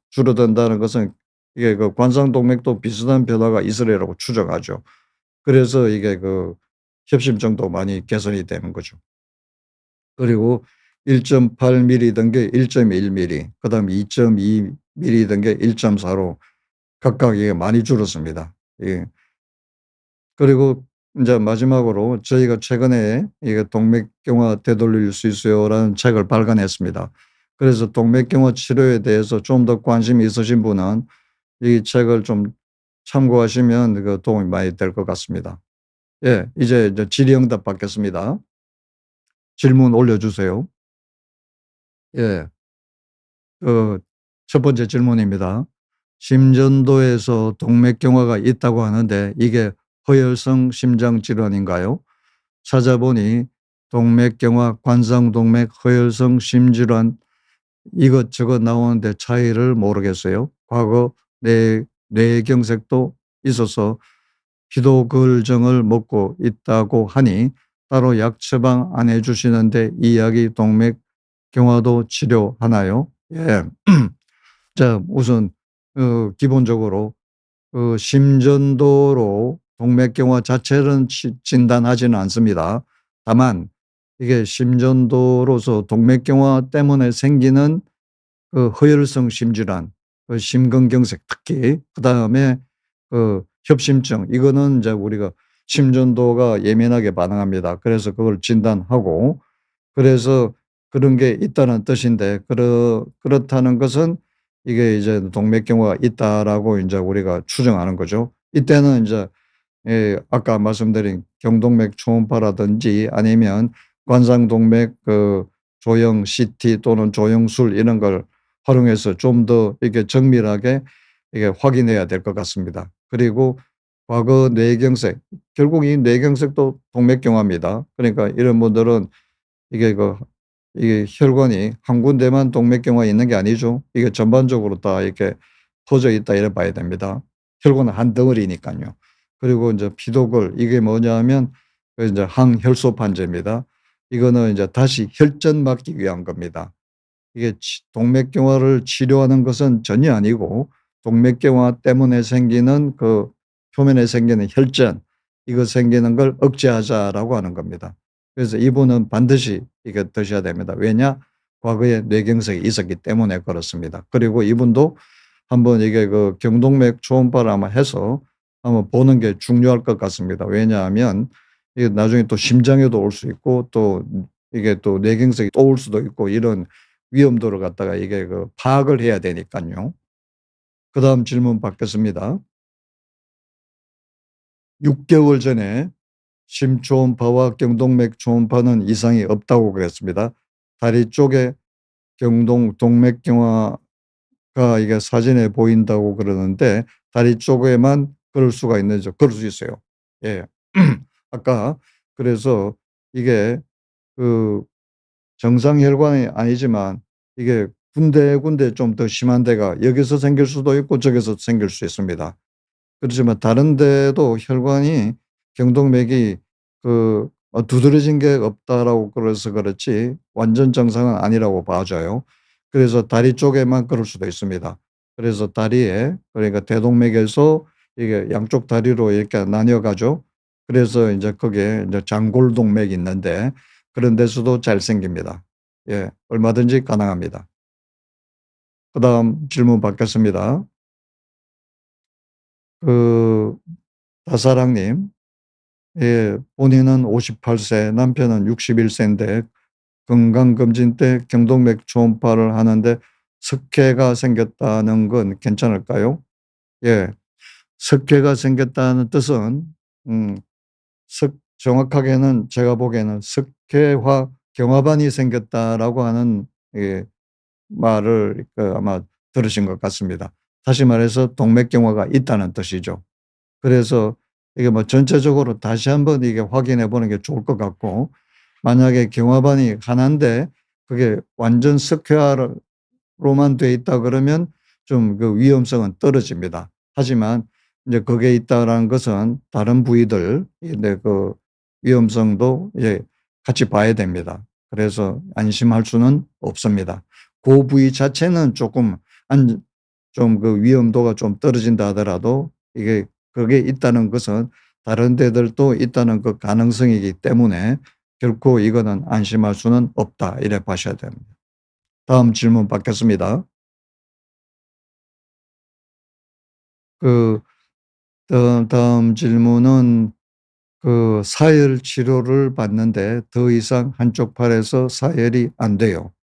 줄어든다는 것은 이게 그 관상동맥도 비슷한 변화가 있으리라고 추정하죠. 그래서 이게 그 협심증도 많이 개선이 되는 거죠. 그리고 1.8mm던 게 1.1mm 그다음에 2.2mm던 게 1.4로 각각 이게 많이 줄었습니다. 예. 그리고 인제 마지막으로 저희가 최근에 이게 "동맥경화 되돌릴 수 있어요."라는 책을 발간했습니다. 그래서 동맥경화 치료에 대해서 좀 더 관심이 있으신 분은 이 책을 좀 참고하시면 그 도움이 많이 될 것 같습니다. 예. 이제 질의응답 받겠습니다. 질문 올려주세요. 예. 그 첫 번째 질문입니다. 심전도에서 동맥경화가 있다고 하는데 이게 허혈성 심장질환인가요? 찾아보니 동맥경화, 관상동맥, 허혈성 심질환 이것저것 나오는데 차이를 모르겠어요. 과거 뇌경색도 있어서 피도글정을 먹고 있다고 하니 따로 약 처방 안 해 주시는데 이 약이 동맥경화도 치료하나요? 예. 자 우선 기본적으로 그 심전도로 동맥경화 자체는 진단하지는 않습니다. 다만 이게 심전도로서 동맥경화 때문에 생기는 그 허혈성 심질환, 그 심근경색 특히 그다음에 그 협심증 이거는 이제 우리가 심전도가 예민하게 반응합니다. 그래서 그걸 진단하고 그래서 그런 게 있다는 뜻인데 그렇다는 것은 이게 이제 동맥경화가 있다라고 인제 우리가 추정하는 거죠. 이때는 인제 아까 말씀드린 경동맥 초음파라든지 아니면 관상동맥 조형 CT 또는 조형술 이런 걸 활용해서 좀 더 이렇게 정밀하게 이게 확인해야 될 것 같습니다. 그리고 과거 뇌경색, 결국 이 뇌경색도 동맥경화입니다. 그러니까 이런 분들은 이게 이게 혈관이 한 군데만 동맥경화가 있는 게 아니죠. 이게 전반적으로 다 이렇게 퍼져 있다 이래 봐야 됩니다. 혈관은 한 덩어리니까요. 그리고 이제 피도글, 이게 뭐냐면 그 이제 항혈소 판제입니다. 이거는 이제 다시 혈전 막기 위한 겁니다. 이게 동맥경화를 치료하는 것은 전혀 아니고 동맥경화 때문에 생기는 표면에 생기는 혈전, 이거 생기는 걸 억제하자라고 하는 겁니다. 그래서 이분은 반드시 이거 드셔야 됩니다. 왜냐? 과거에 뇌경색이 있었기 때문에 그렇습니다. 그리고 이분도 한번 이게 경동맥 초음파를 아마 해서 한번 보는 게 중요할 것 같습니다. 왜냐하면 이게 나중에 또 심장에도 올 수 있고 또 이게 또 뇌경색이 또 올 수도 있고 이런 위험도를 갖다가 이게 파악을 해야 되니까요. 그다음 질문 받겠습니다. 6개월 전에 심초음파와 경동맥 초음파는 이상이 없다고 그랬습니다. 다리 쪽에 동맥경화가 이게 사진에 보인다고 그러는데 다리 쪽에만 그럴 수가 있는지 그럴 수 있어요. 예. 아까 그래서 이게 그 정상 혈관이 아니지만 이게 군데군데 좀 더 심한 데가 여기서 생길 수도 있고 저기서 생길 수 있습니다. 그렇지만 다른 데도 혈관이 경동맥이 두드러진 게 없다라고 그래서 그렇지 완전 정상은 아니라고 봐져요. 그래서 다리 쪽에만 그럴 수도 있습니다. 그래서 다리에, 그러니까 대동맥에서 이게 양쪽 다리로 이렇게 나뉘어 가죠. 그래서 이제 거기에 이제 장골동맥이 있는데 그런 데서도 잘 생깁니다. 예. 얼마든지 가능합니다. 그다음 질문 받겠습니다. 그 다사랑 님. 예. 본인은 58세, 남편은 61세인데 건강검진 때 경동맥 초음파를 하는데 석회가 생겼다는 건 괜찮을까요? 예. 석회가 생겼다는 뜻은 음 정확하게는 제가 보기에는 석회화 경화반이 생겼다라고 하는 예 말을 아마 들으신 것 같습니다. 다시 말해서 동맥경화가 있다는 뜻이죠. 그래서 이게 뭐 전체적으로 다시 한번 이게 확인해 보는 게 좋을 것 같고, 만약에 경화반이 하나인데 그게 완전 석회화로만 돼 있다 그러면 좀 위험성은 떨어집니다. 하지만 이제 그게 있다라는 것은 다른 부위들 위험성도 같이 봐야 됩니다. 그래서 안심할 수는 없습니다. 그 부위 자체는 조금 좀 위험도가 좀 떨어진다 하더라도 이게 그게 있다는 것은 다른 데들도 있다는 그 가능성이기 때문에 결코 이거는 안심할 수는 없다 이래 봐셔야 됩니다. 다음 질문 받겠습니다. 그 다음 질문은 사열 치료를 받는데 더 이상 한쪽 팔에서 사열이 안 돼요.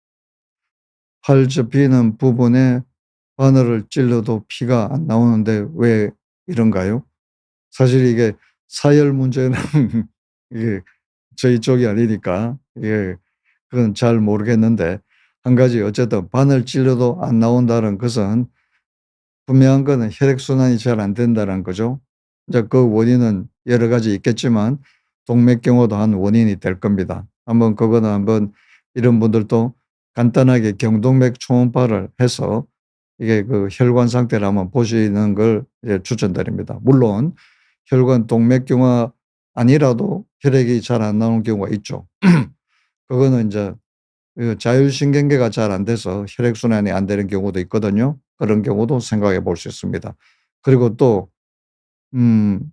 팔 접히는 부분에 바늘을 찔러도 피가 안 나오는데 왜 이런가요? 사실 이게 사열 문제는 이게 저희 쪽이 아니니까 그건 잘 모르겠는데, 한 가지 어쨌든 바늘 찔러도 안 나온다는 것은 분명한 거는 혈액순환이 잘 안 된다는 거죠. 이제 그 원인은 여러 가지 있겠지만 동맥경화도 한 원인이 될 겁니다. 한번 그거는 한번 이런 분들도 간단하게 경동맥 초음파를 해서 이게 혈관 상태를 한번 보시는 걸 추천드립니다. 물론 혈관 동맥경화 아니라도 혈액이 잘 안 나오는 경우가 있죠. 그거는 이제 자율신경계가 잘 안 돼서 혈액순환이 안 되는 경우도 있거든요. 그런 경우도 생각해 볼 수 있습니다. 그리고 음,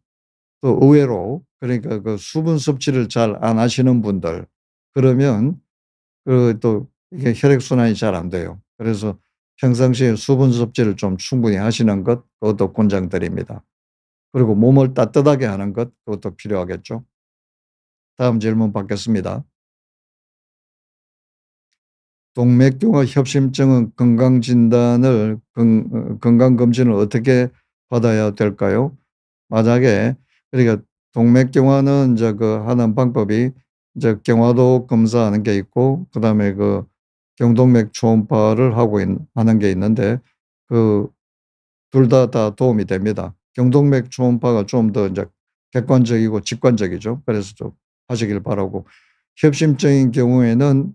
또 의외로 그러니까 수분 섭취를 잘 안 하시는 분들, 그러면 또 이게 혈액순환이 잘 안 돼요. 그래서 평상시에 수분 섭취를 좀 충분히 하시는 것, 그것도 권장드립니다. 그리고 몸을 따뜻하게 하는 것, 그것도 필요하겠죠. 다음 질문 받겠습니다. 동맥경화 협심증은 건강검진을 어떻게 받아야 될까요? 만약에 그러니까 동맥경화는 이제 하는 방법이 이제 경화도 검사하는 게 있고 그다음에 경동맥 초음파를 하는 게 있는데 둘 다 도움이 됩니다. 경동맥 초음파가 좀 더 이제 객관적이고 직관적이죠. 그래서 좀 하시길 바라고. 협심증인 경우에는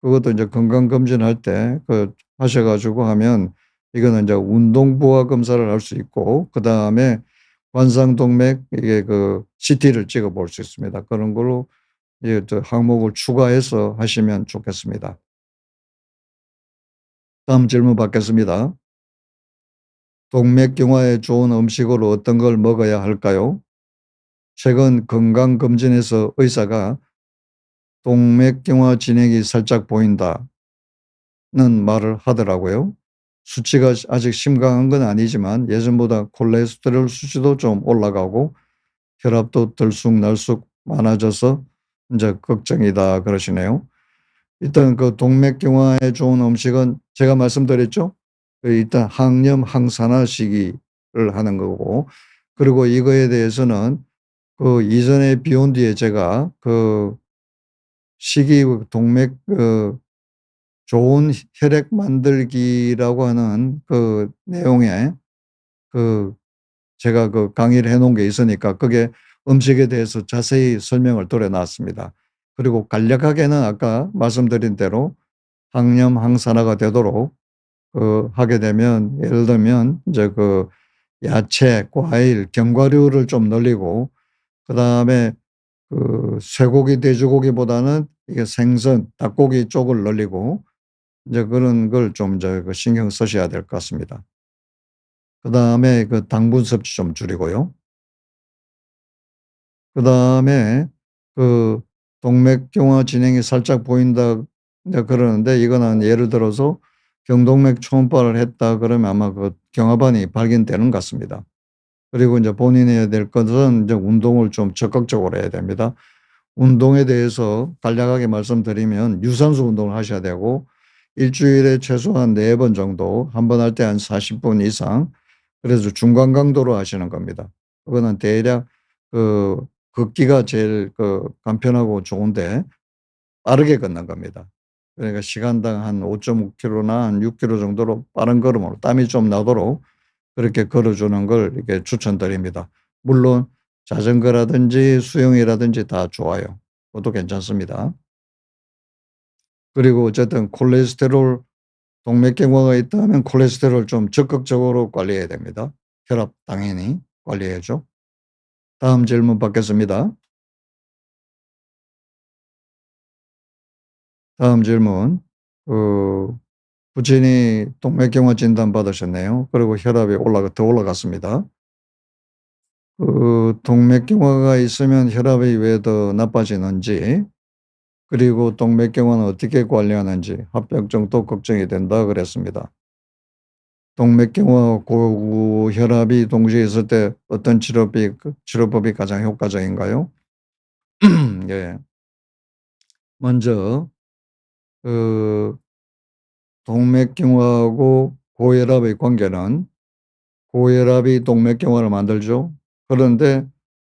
그것도 이제 건강검진할 때 하셔 가지고 하면 이거는 이제 운동 부하 검사를 할 수 있고 그다음에 관상동맥 이게 CT를 찍어 볼 수 있습니다. 그런 걸로 항목을 추가해서 하시면 좋겠습니다. 다음 질문 받겠습니다. 동맥경화에 좋은 음식으로 어떤 걸 먹어야 할까요? 최근 건강검진에서 의사가 동맥경화 진행이 살짝 보인다는 말을 하더라고요. 수치가 아직 심각한 건 아니지만 예전보다 콜레스테롤 수치도 좀 올라가고 혈압도 들쑥날쑥 많아져서 이제 걱정이다 그러시네요. 일단 동맥경화에 좋은 음식은 제가 말씀드렸죠. 일단 항염 항산화 시기를 하는 거고 그리고 이거에 대해서는 이전에 비온 뒤에 제가 식이 동맥 좋은 혈액 만들기라고 하는 내용에 제가 강의를 해 놓은 게 있으니까 그게 음식에 대해서 자세히 설명을 드려 놨습니다. 그리고 간략하게는 아까 말씀드린 대로 항염 항산화가 되도록 하게 되면 예를 들면 이제 야채, 과일, 견과류를 좀 늘리고 그다음에 쇠고기, 돼지고기보다는 이게 생선, 닭고기 쪽을 늘리고 이제 그런 걸 좀 이제 신경 쓰셔야 될 것 같습니다. 그다음에 당분 섭취 좀 줄이고요. 그다음에 그 동맥경화 진행이 살짝 보인다 이제 그러는데 이거는 예를 들어서 경동맥 초음파를 했다 그러면 아마 경화반이 발견되는 것 같습니다. 그리고 이제 본인이 해야 될 것은 이제 운동을 좀 적극적으로 해야 됩니다. 운동에 대해서 간략하게 말씀드리면 유산소 운동을 하셔야 되고 일주일에 최소한 4번 정도 한 번 할 때 한 40분 이상 그래서 중간 강도로 하시는 겁니다. 그거는 대략 걷기가 제일 간편하고 좋은데 빠르게 걷는 겁니다. 그러니까 시간당 한 5.5km나 한 6km 정도로 빠른 걸음으로 땀이 좀 나도록 그렇게 걸어주는 걸 이렇게 추천드립니다. 물론 자전거라든지 수영이라든지 다 좋아요. 그것도 괜찮습니다. 그리고 어쨌든 동맥경화가 있다면 콜레스테롤 좀 적극적으로 관리해야 됩니다. 혈압 당연히 관리해야죠. 다음 질문 받겠습니다. 다음 질문. 부친이 동맥경화 진단 받으셨네요. 그리고 혈압이 더 올라갔습니다. 동맥경화가 있으면 혈압이 왜 더 나빠지는지 그리고 동맥경화는 어떻게 관리하는지 합병증도 걱정이 된다 그랬습니다. 동맥경화 고혈압이 동시에 있을 때 어떤 치료법이 가장 효과적인가요? 예. 먼저 그 동맥경화하고 고혈압의 관계는 고혈압이 동맥경화를 만들죠. 그런데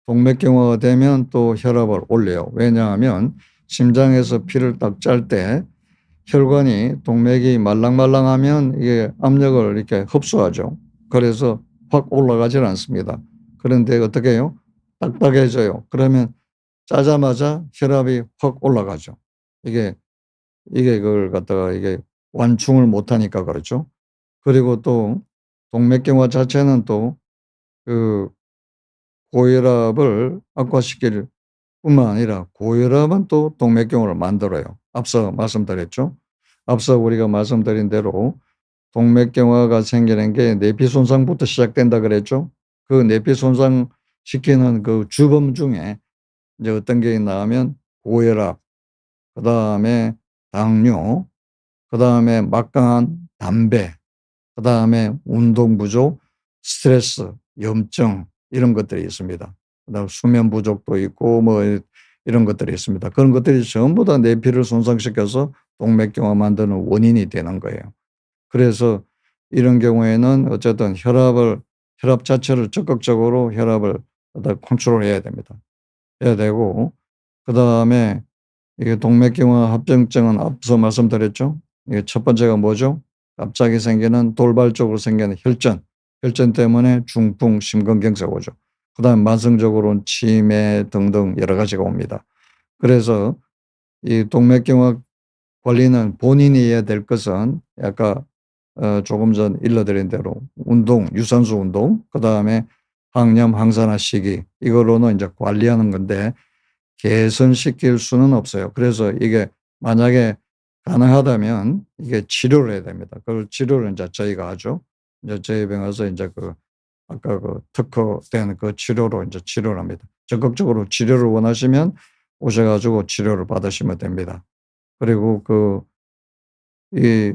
동맥경화가 되면 또 혈압을 올려요. 왜냐하면 심장에서 피를 딱 짤 때 혈관이 동맥이 말랑말랑하면 이게 압력을 이렇게 흡수하죠. 그래서 확 올라가질 않습니다. 그런데 어떻게 해요? 딱딱해져요. 그러면 짜자마자 혈압이 확 올라가죠. 이게 그걸 갖다가 이게 완충을 못하니까 그렇죠. 그리고 또 동맥경화 자체는 또 그 고혈압을 악화시킬 뿐만 아니라 고혈압은 또 동맥경화를 만들어요. 앞서 말씀드렸죠. 앞서 우리가 말씀드린 대로 동맥경화가 생기는 게 내피 손상부터 시작된다 그랬죠. 그 내피 손상시키는 주범 중에 이제 어떤 게 있나 하면 고혈압, 그다음에 당뇨, 그다음에 막강한 담배, 그다음에 운동 부족, 스트레스, 염증 이런 것들이 있습니다. 그다음 수면 부족도 있고 뭐 이런 것들이 있습니다. 그런 것들이 전부 다 내피를 손상시켜서 동맥경화 만드는 원인이 되는 거예요. 그래서 이런 경우에는 어쨌든 혈압 자체를 적극적으로 혈압을 컨트롤해야 됩니다. 해야 되고, 그다음에 이게 동맥경화 합병증은 앞서 말씀드렸죠. 이게 첫 번째가 뭐죠? 갑자기 생기는 돌발적으로 생기는 혈전 때문에 중풍, 심근경색 오죠. 그다음 만성적으로는 치매 등등 여러 가지가 옵니다. 그래서 이 동맥경화 관리는 본인이 해야 될 것은 아까 조금 전 일러드린 대로 운동, 유산소 운동, 그다음에 항염, 항산화 시기 이걸로는 이제 관리하는 건데 개선시킬 수는 없어요. 그래서 이게 만약에 가능하다면 이게 치료를 해야 됩니다. 그걸 치료를 인제 저희가 하죠. 이제 저희 병 와서 인제 아까 특허된 그 치료로 인제 치료를 합니다. 적극적으로 치료를 원하시면 오셔 가지고 치료를 받으시면 됩니다. 그리고 이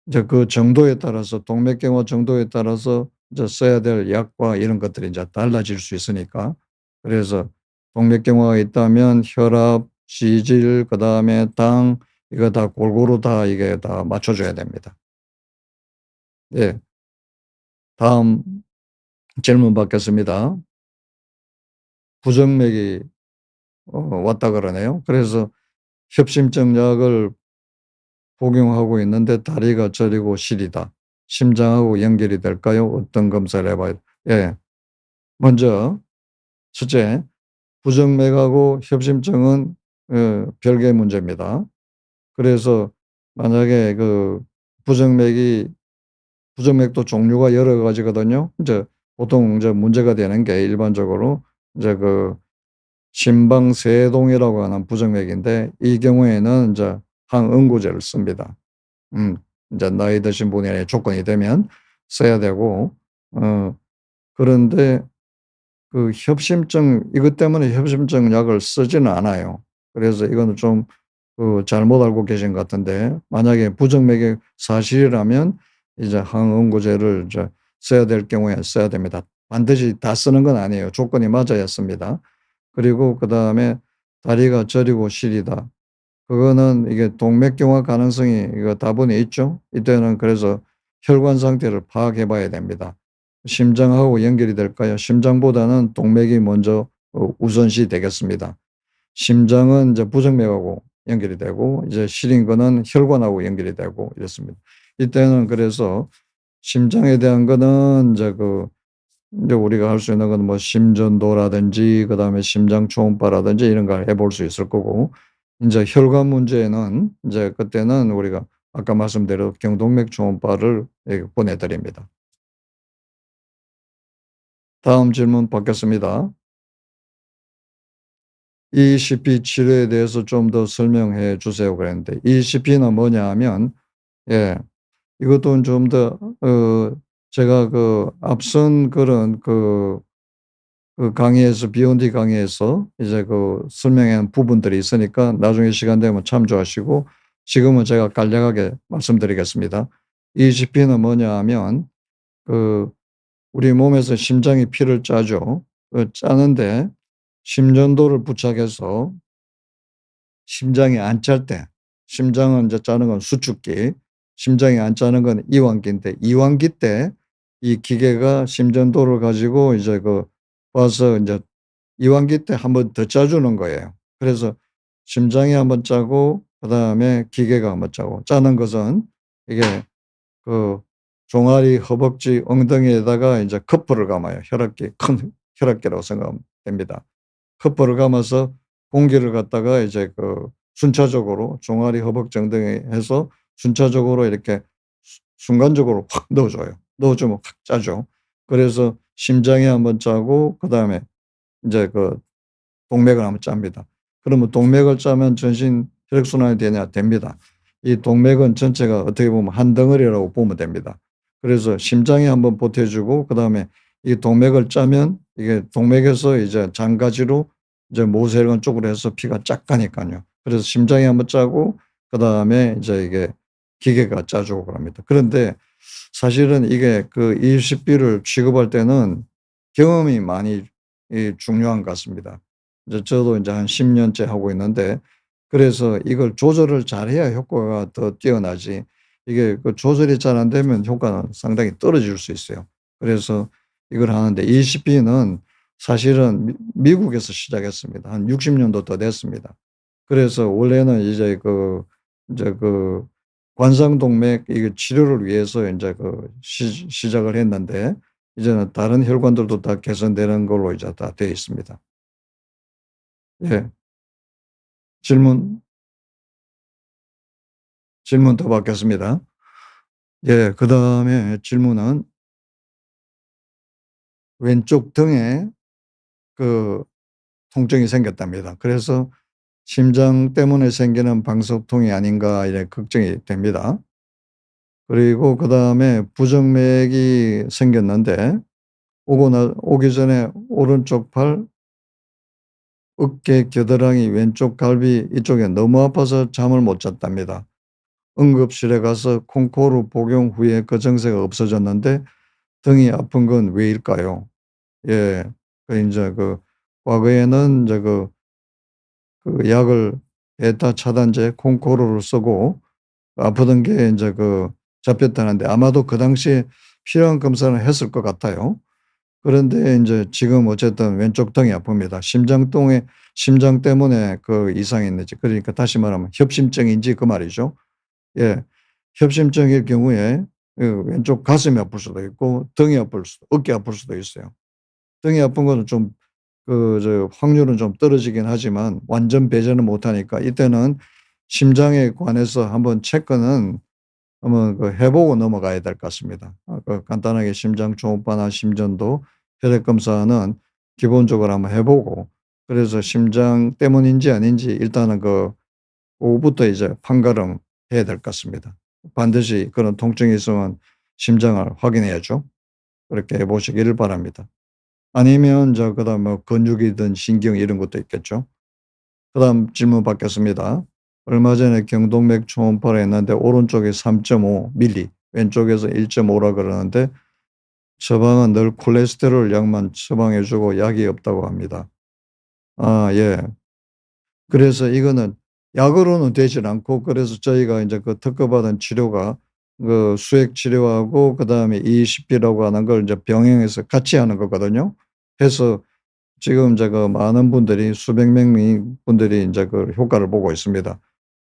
이제 그 정도에 따라서 동맥경화 정도에 따라서 이제 써야 될 약과 이런 것들이 인제 달라질 수 있으니까 그래서 동맥경화가 있다면 혈압, 지질, 그다음에 당 이거 다 골고루 다 이게 다 맞춰 줘야 됩니다. 예. 다음 질문 받겠습니다. 부정맥이 왔다 그러네요. 그래서 협심증 약을 복용하고 있는데 다리가 저리고 시리다. 심장하고 연결이 될까요? 어떤 검사를 해 봐야 예. 먼저 첫째 부정맥하고 협심증은 별개의 문제입니다. 그래서 만약에 부정맥도 종류가 여러 가지거든요. 이제 보통 이제 문제가 되는 게 일반적으로 이제 심방세동이라고 하는 부정맥인데 이 경우에는 이제 항응고제를 씁니다. 음 인제 나이 드신 분이 조건이 되면 써야 되고 그런데 협심증 이것 때문에 협심증 약을 쓰지는 않아요. 그래서 이거는 좀 잘못 알고 계신 것 같은데 만약에 부정맥이 사실이라면 이제 항응고제를 이제 써야 될 경우에 써야 됩니다. 반드시 다 쓰는 건 아니에요. 조건이 맞아야 씁니다. 그리고 그다음에 다리가 저리고 시리다. 그거는 이게 동맥경화 가능성이 이거 다분히 있죠. 이때는 그래서 혈관 상태를 파악해 봐야 됩니다. 심장하고 연결이 될까요? 심장보다는 동맥이 먼저 우선시 되겠습니다. 심장은 이제 부정맥하고 연결이 되고 이제 시린 거는 혈관하고 연결이 되고 이렇습니다. 이때는 그래서 심장에 대한 거는 이제 우리가 할 수 있는 건 뭐 심전도라든지 그다음에 심장 초음파라든지 이런 걸 해볼 수 있을 거고 인제 혈관 문제는 인제 그때는 우리가 아까 말씀대로 경동맥 초음파를 보내 드립니다. 다음 질문 받겠습니다. ECP 치료에 대해서 좀 더 설명해 주세요 그랬는데 ECP는 뭐냐 하면 예 이것도 좀 더 제가 앞선 그런 강의에서 비욘디 강의에서 이제 설명한 부분들이 있으니까 나중에 시간 되면 참조하시고 지금은 제가 간략하게 말씀드리겠습니다. ECP는 뭐냐 하면 그 우리 몸에서 심장이 피를 짜죠. 짜는데 심전도를 부착해서 심장이 안 짤 때 심장은 이제 짜는 건 수축기, 심장이 안 짜는 건 이완기인데 이완기 때 이 기계가 심전도를 가지고 이제 와서 인제 이완기 때 한 번 더 짜 주는 거예요. 그래서 심장이 한번 짜고 그다음에 기계가 한번 짜고 짜는 것은 이게 그 종아리, 허벅지, 엉덩이에다가 인제 커프를 감아요. 큰 혈압계라고 생각하면 됩니다. 커프를 감아서 공기를 갖다가 이제 순차적으로 종아리, 허벅지, 엉덩이에 해서 순차적으로 이렇게 순간적으로 확 넣어 줘요. 넣어 주면 확 짜죠. 그래서 심장에 한번 짜고 그다음에 인제 동맥을 한번 짭니다. 그러면 동맥을 짜면 전신 혈액순환이 되냐? 됩니다. 이 동맥은 전체가 어떻게 보면 한 덩어리라고 보면 됩니다. 그래서 심장에 한번 보태 주고 그다음에 이 동맥을 짜면 이게 동맥에서 이제 장가지로 이제 모세혈관 쪽으로 해서 피가 쫙 가니깐요. 그래서 심장에 한번 짜고 그다음에 이제 이게 기계가 짜 주고 그럽니다. 그런데 사실은 이게 ECP를 취급할 때는 경험이 많이 중요한 것 같습니다. 이제 저도 인제 한 10 년째 하고 있는데 그래서 이걸 조절을 잘해야 효과가 더 뛰어나지, 이게 그 조절이 잘 안 되면 효과는 상당히 떨어질 수 있어요. 그래서 이걸 하는데, ECP는 사실은 미국에서 시작했습니다. 한 60 년도 더 됐습니다. 그래서 원래는 이제 그 관상동맥 이게 치료를 위해서 인제 시작을 했는데, 이제는 다른 혈관들도 다 개선되는 걸로 이제 다 되어 있습니다. 예. 질문 더 받겠습니다. 예. 그다음에 질문은 왼쪽 등에 그 통증이 생겼답니다. 그래서 '심장 때문에 생기는 방사통이 아닌가.' 이래 걱정이 됩니다. 그리고 그다음에 부정맥이 생겼는데, 오기 전에 오른쪽 팔, 어깨, 겨드랑이, 왼쪽 갈비 이쪽에 너무 아파서 잠을 못 잤답니다. 응급실에 가서 콩코르 복용 후에 그 증세가 없어졌는데 등이 아픈 건 왜일까요? 예. 인제 과거에는 인제 약을, 베타 차단제 콩코르를 쓰고 아프던 게 인제 잡혔다는데, 아마도 그 당시에 필요한 검사는 했을 것 같아요. 그런데 인제 지금 어쨌든 왼쪽 등이 아픕니다. 심장 때문에 그 이상이 있는지, 그러니까 다시 말하면 협심증인지 그 말이죠. 예. 협심증일 경우에 왼쪽 가슴이 아플 수도 있고 등이 아플 수도, 어깨 아플 수도 있어요. 등이 아픈 거는 좀 확률은 좀 떨어지긴 하지만 완전 배제는 못하니까, 이때는 심장에 관해서 한번 체크는 한번 해 보고 넘어가야 될 것 같습니다. 간단하게 심장 초음파나 심전도, 혈액 검사는 기본적으로 한번 해 보고, 그래서 심장 때문인지 아닌지 일단은 오후부터 이제 판가름 해야 될 것 같습니다. 반드시 그런 통증이 있으면 심장을 확인해야죠. 그렇게 해 보시기를 바랍니다. 아니면 그다음 근육이든 신경 이런 것도 있겠죠. 그다음 질문 받겠습니다. 얼마 전에 경동맥 초음파를 했는데 오른쪽이 3.5 밀리, 왼쪽에서 1.5라 그러는데 처방은 늘 콜레스테롤 약만 처방해 주고 약이 없다고 합니다. 아, 예. 그래서 이거는 약으로는 되질 않고, 그래서 저희가 인제 특허받은 치료가 수액 치료하고 그다음에 ECP라고 하는 걸 이제 병행해서 같이 하는 거거든요. 해서 지금 많은 분들이, 수백 명의 분들이 인제 효과를 보고 있습니다.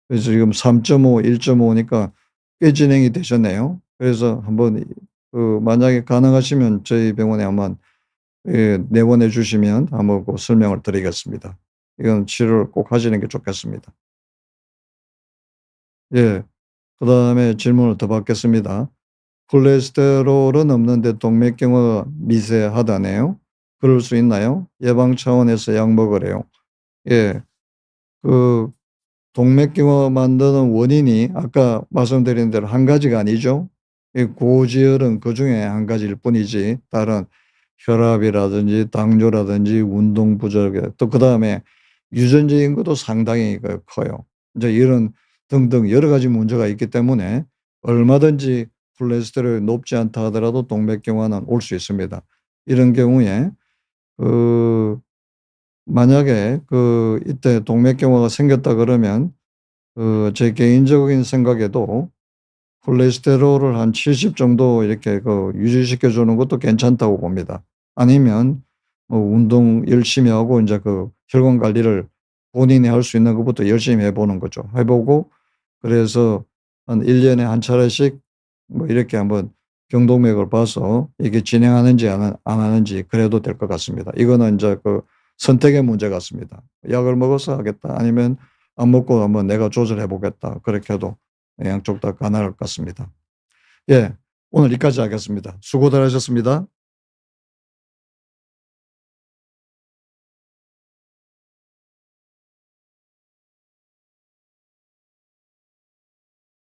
그래서 지금 3.5, 1.5 니까 꽤 진행이 되셨네요. 그래서 한번 만약에 가능하시면 저희 병원에 한번 내원해 주시면 한번 설명을 드리겠습니다. 이건 치료를 꼭 하시는 게 좋겠습니다. 예. 그다음에 질문을 더 받겠습니다. 콜레스테롤은 없는데 동맥경화가 미세하다네요. 그럴 수 있나요? 예방 차원에서 약 먹으래요. 예. 그 동맥경화 만드는 원인이 아까 말씀드린 대로 한 가지가 아니죠. 이 고지혈은 그중에 한 가지일 뿐이지, 다른 혈압이라든지 당뇨라든지 운동 부족, 또 그다음에 유전적인 것도 상당히 커요. 이제 이런 등등 여러 가지 문제가 있기 때문에 얼마든지 콜레스테롤이 높지 않다 하더라도 동맥경화는 올 수 있습니다. 이런 경우에 그 만약에 이때 동맥경화가 생겼다 그러면 제 개인적인 생각에도 콜레스테롤을 한 70 정도 이렇게 유지시켜 주는 것도 괜찮다고 봅니다. 아니면 운동 열심히 하고 인제 혈관 관리를 본인이 할 수 있는 것부터 열심히 해 보는 거죠. 해 보고, 그래서 한 1 년에 한 차례씩 이렇게 한번 경동맥을 봐서 이게 진행하는지 안 하는지 그래도 될 것 같습니다. 이거는 인제 선택의 문제 같습니다. '약을 먹어서 하겠다.' 아니면 '안 먹고 한번 내가 조절해 보겠다.' 그렇게 해도 양쪽 다 가능할 것 같습니다. 예. 오늘 여기까지 하겠습니다. 수고들 하셨습니다.